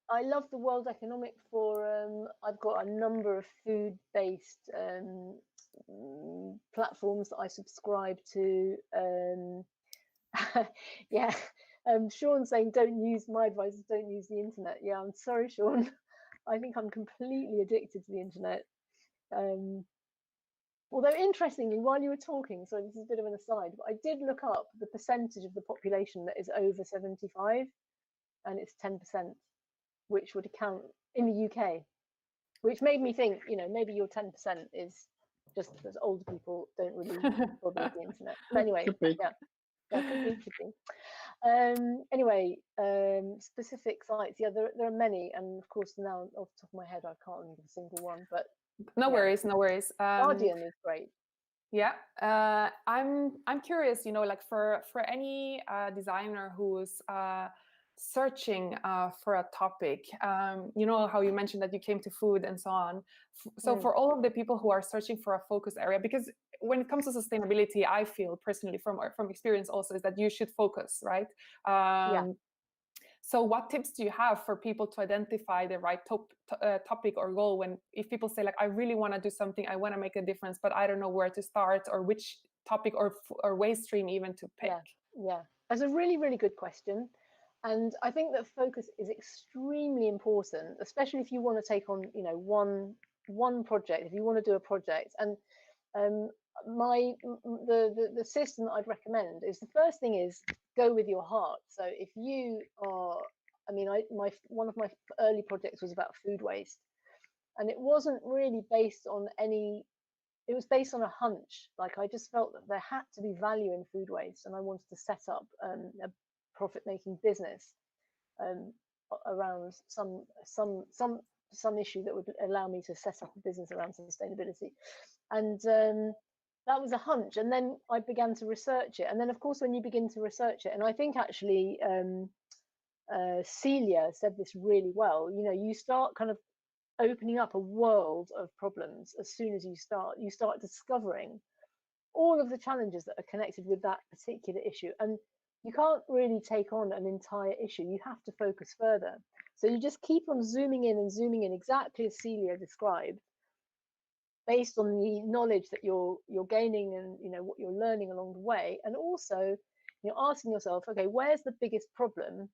Speaker 5: I love the World Economic Forum. I've got a number of food-based platforms that I subscribe to. Yeah, Sean saying, my advice is don't use the internet. Yeah, I'm sorry, Sean. I think I'm completely addicted to the internet. Although interestingly, while you were talking, so this is a bit of an aside, but I did look up the percentage of the population that is over 75, and it's 10%, which would account in the UK, which made me think, maybe your 10% is just because older people don't really bother with the internet. But anyway,
Speaker 4: Could be.
Speaker 5: yeah, could be. Anyway, specific sites, yeah, there are many, and of course now off the top of my head I can't think of a single one, but
Speaker 1: no worries.
Speaker 5: Guardian is great.
Speaker 1: Yeah, I'm curious, like for any designer who's searching for a topic, how you mentioned that you came to food and so on. So for all of the people who are searching for a focus area, because when it comes to sustainability, I feel personally from experience also is that you should focus, right? So what tips do you have for people to identify the right topic or goal if people say, like, I really want to do something, I want to make a difference, but I don't know where to start or which topic or waste stream even to pick?
Speaker 5: Yeah, that's a really, really good question. And I think that focus is extremely important, especially if you want to take on, one project, if you want to do a project. And the system that I'd recommend is, the first thing is go with your heart. So if you are, one of my early projects was about food waste, and it wasn't really based on it was based on a hunch. Like, I just felt that there had to be value in food waste, and I wanted to set up a profit-making business around some issue that would allow me to set up a business around sustainability. And that was a hunch, and then I began to research it. And then, of course, when you begin to research it, and I think actually Celia said this really well, you start kind of opening up a world of problems as soon as you start discovering all of the challenges that are connected with that particular issue. And you can't really take on an entire issue. You have to focus further. So you just keep on zooming in, exactly as Celia described, based on the knowledge that you're gaining and what you're learning along the way. And also asking yourself, okay, where's the biggest problem?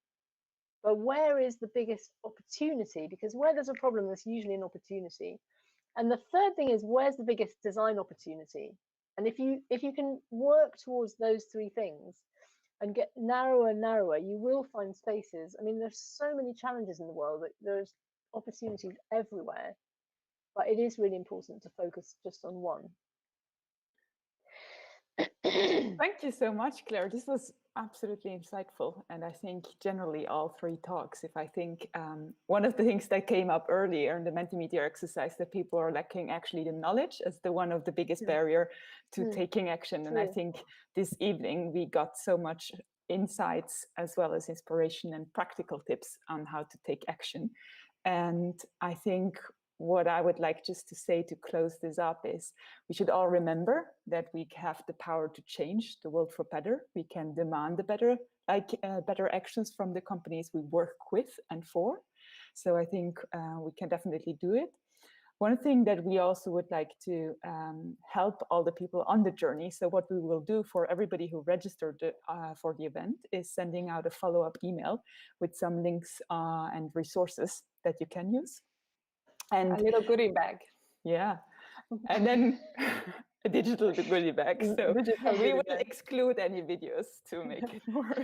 Speaker 5: But where is the biggest opportunity? Because where there's a problem, there's usually an opportunity. And the third thing is, where's the biggest design opportunity? And if you can work towards those three things and get narrower and narrower, you will find spaces. I mean, there's so many challenges in the world that there's opportunities everywhere, but it is really important to focus just on one.
Speaker 2: Thank you so much, Claire. This was absolutely insightful. And I think generally all three talks, if I think one of the things that came up earlier in the Mentimeter exercise, that people are lacking actually the knowledge as one of the biggest barrier to taking action. And I think this evening we got so much insights as well as inspiration and practical tips on how to take action. And I think what I would like just to say to close this up is we should all remember that we have the power to change the world for better. We can demand the better actions from the companies we work with and for. So I think we can definitely do it. One thing that we also would like to help all the people on the journey. So what we will do for everybody who registered for the event is sending out a follow-up email with some links and resources that you can use. And
Speaker 1: a little goodie bag.
Speaker 2: Yeah. And then a digital goodie bag. So we will exclude any videos to make it more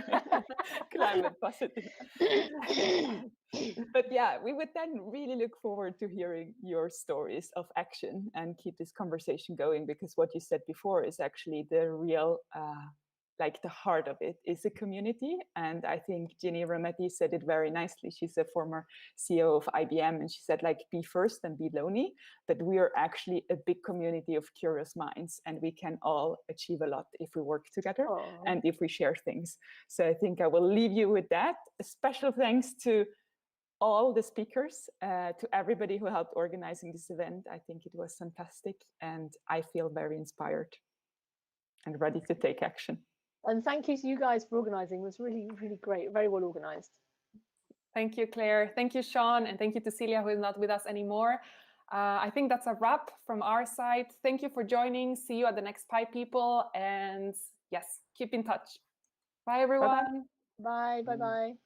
Speaker 2: climate positive. But yeah, we would then really look forward to hearing your stories of action and keep this conversation going, because what you said before is actually the real like the heart of it is a community. And I think Ginny Rometty said it very nicely. She's a former CEO of IBM, and she said, like, be first and be lonely, but we are actually a big community of curious minds, and we can all achieve a lot if we work together and if we share things. So I think I will leave you with that. A special thanks to all the speakers, to everybody who helped organizing this event. I think it was fantastic, and I feel very inspired and ready to take action.
Speaker 5: And thank you to you guys for organizing. It was really, really great. Very well organized.
Speaker 1: Thank you, Claire. Thank you, Sean. And thank you to Celia, who is not with us anymore. I think that's a wrap from our side. Thank you for joining. See you at the next Pi People. And yes, keep in touch. Bye, everyone.
Speaker 2: Bye-bye.
Speaker 5: Bye. Bye. Bye.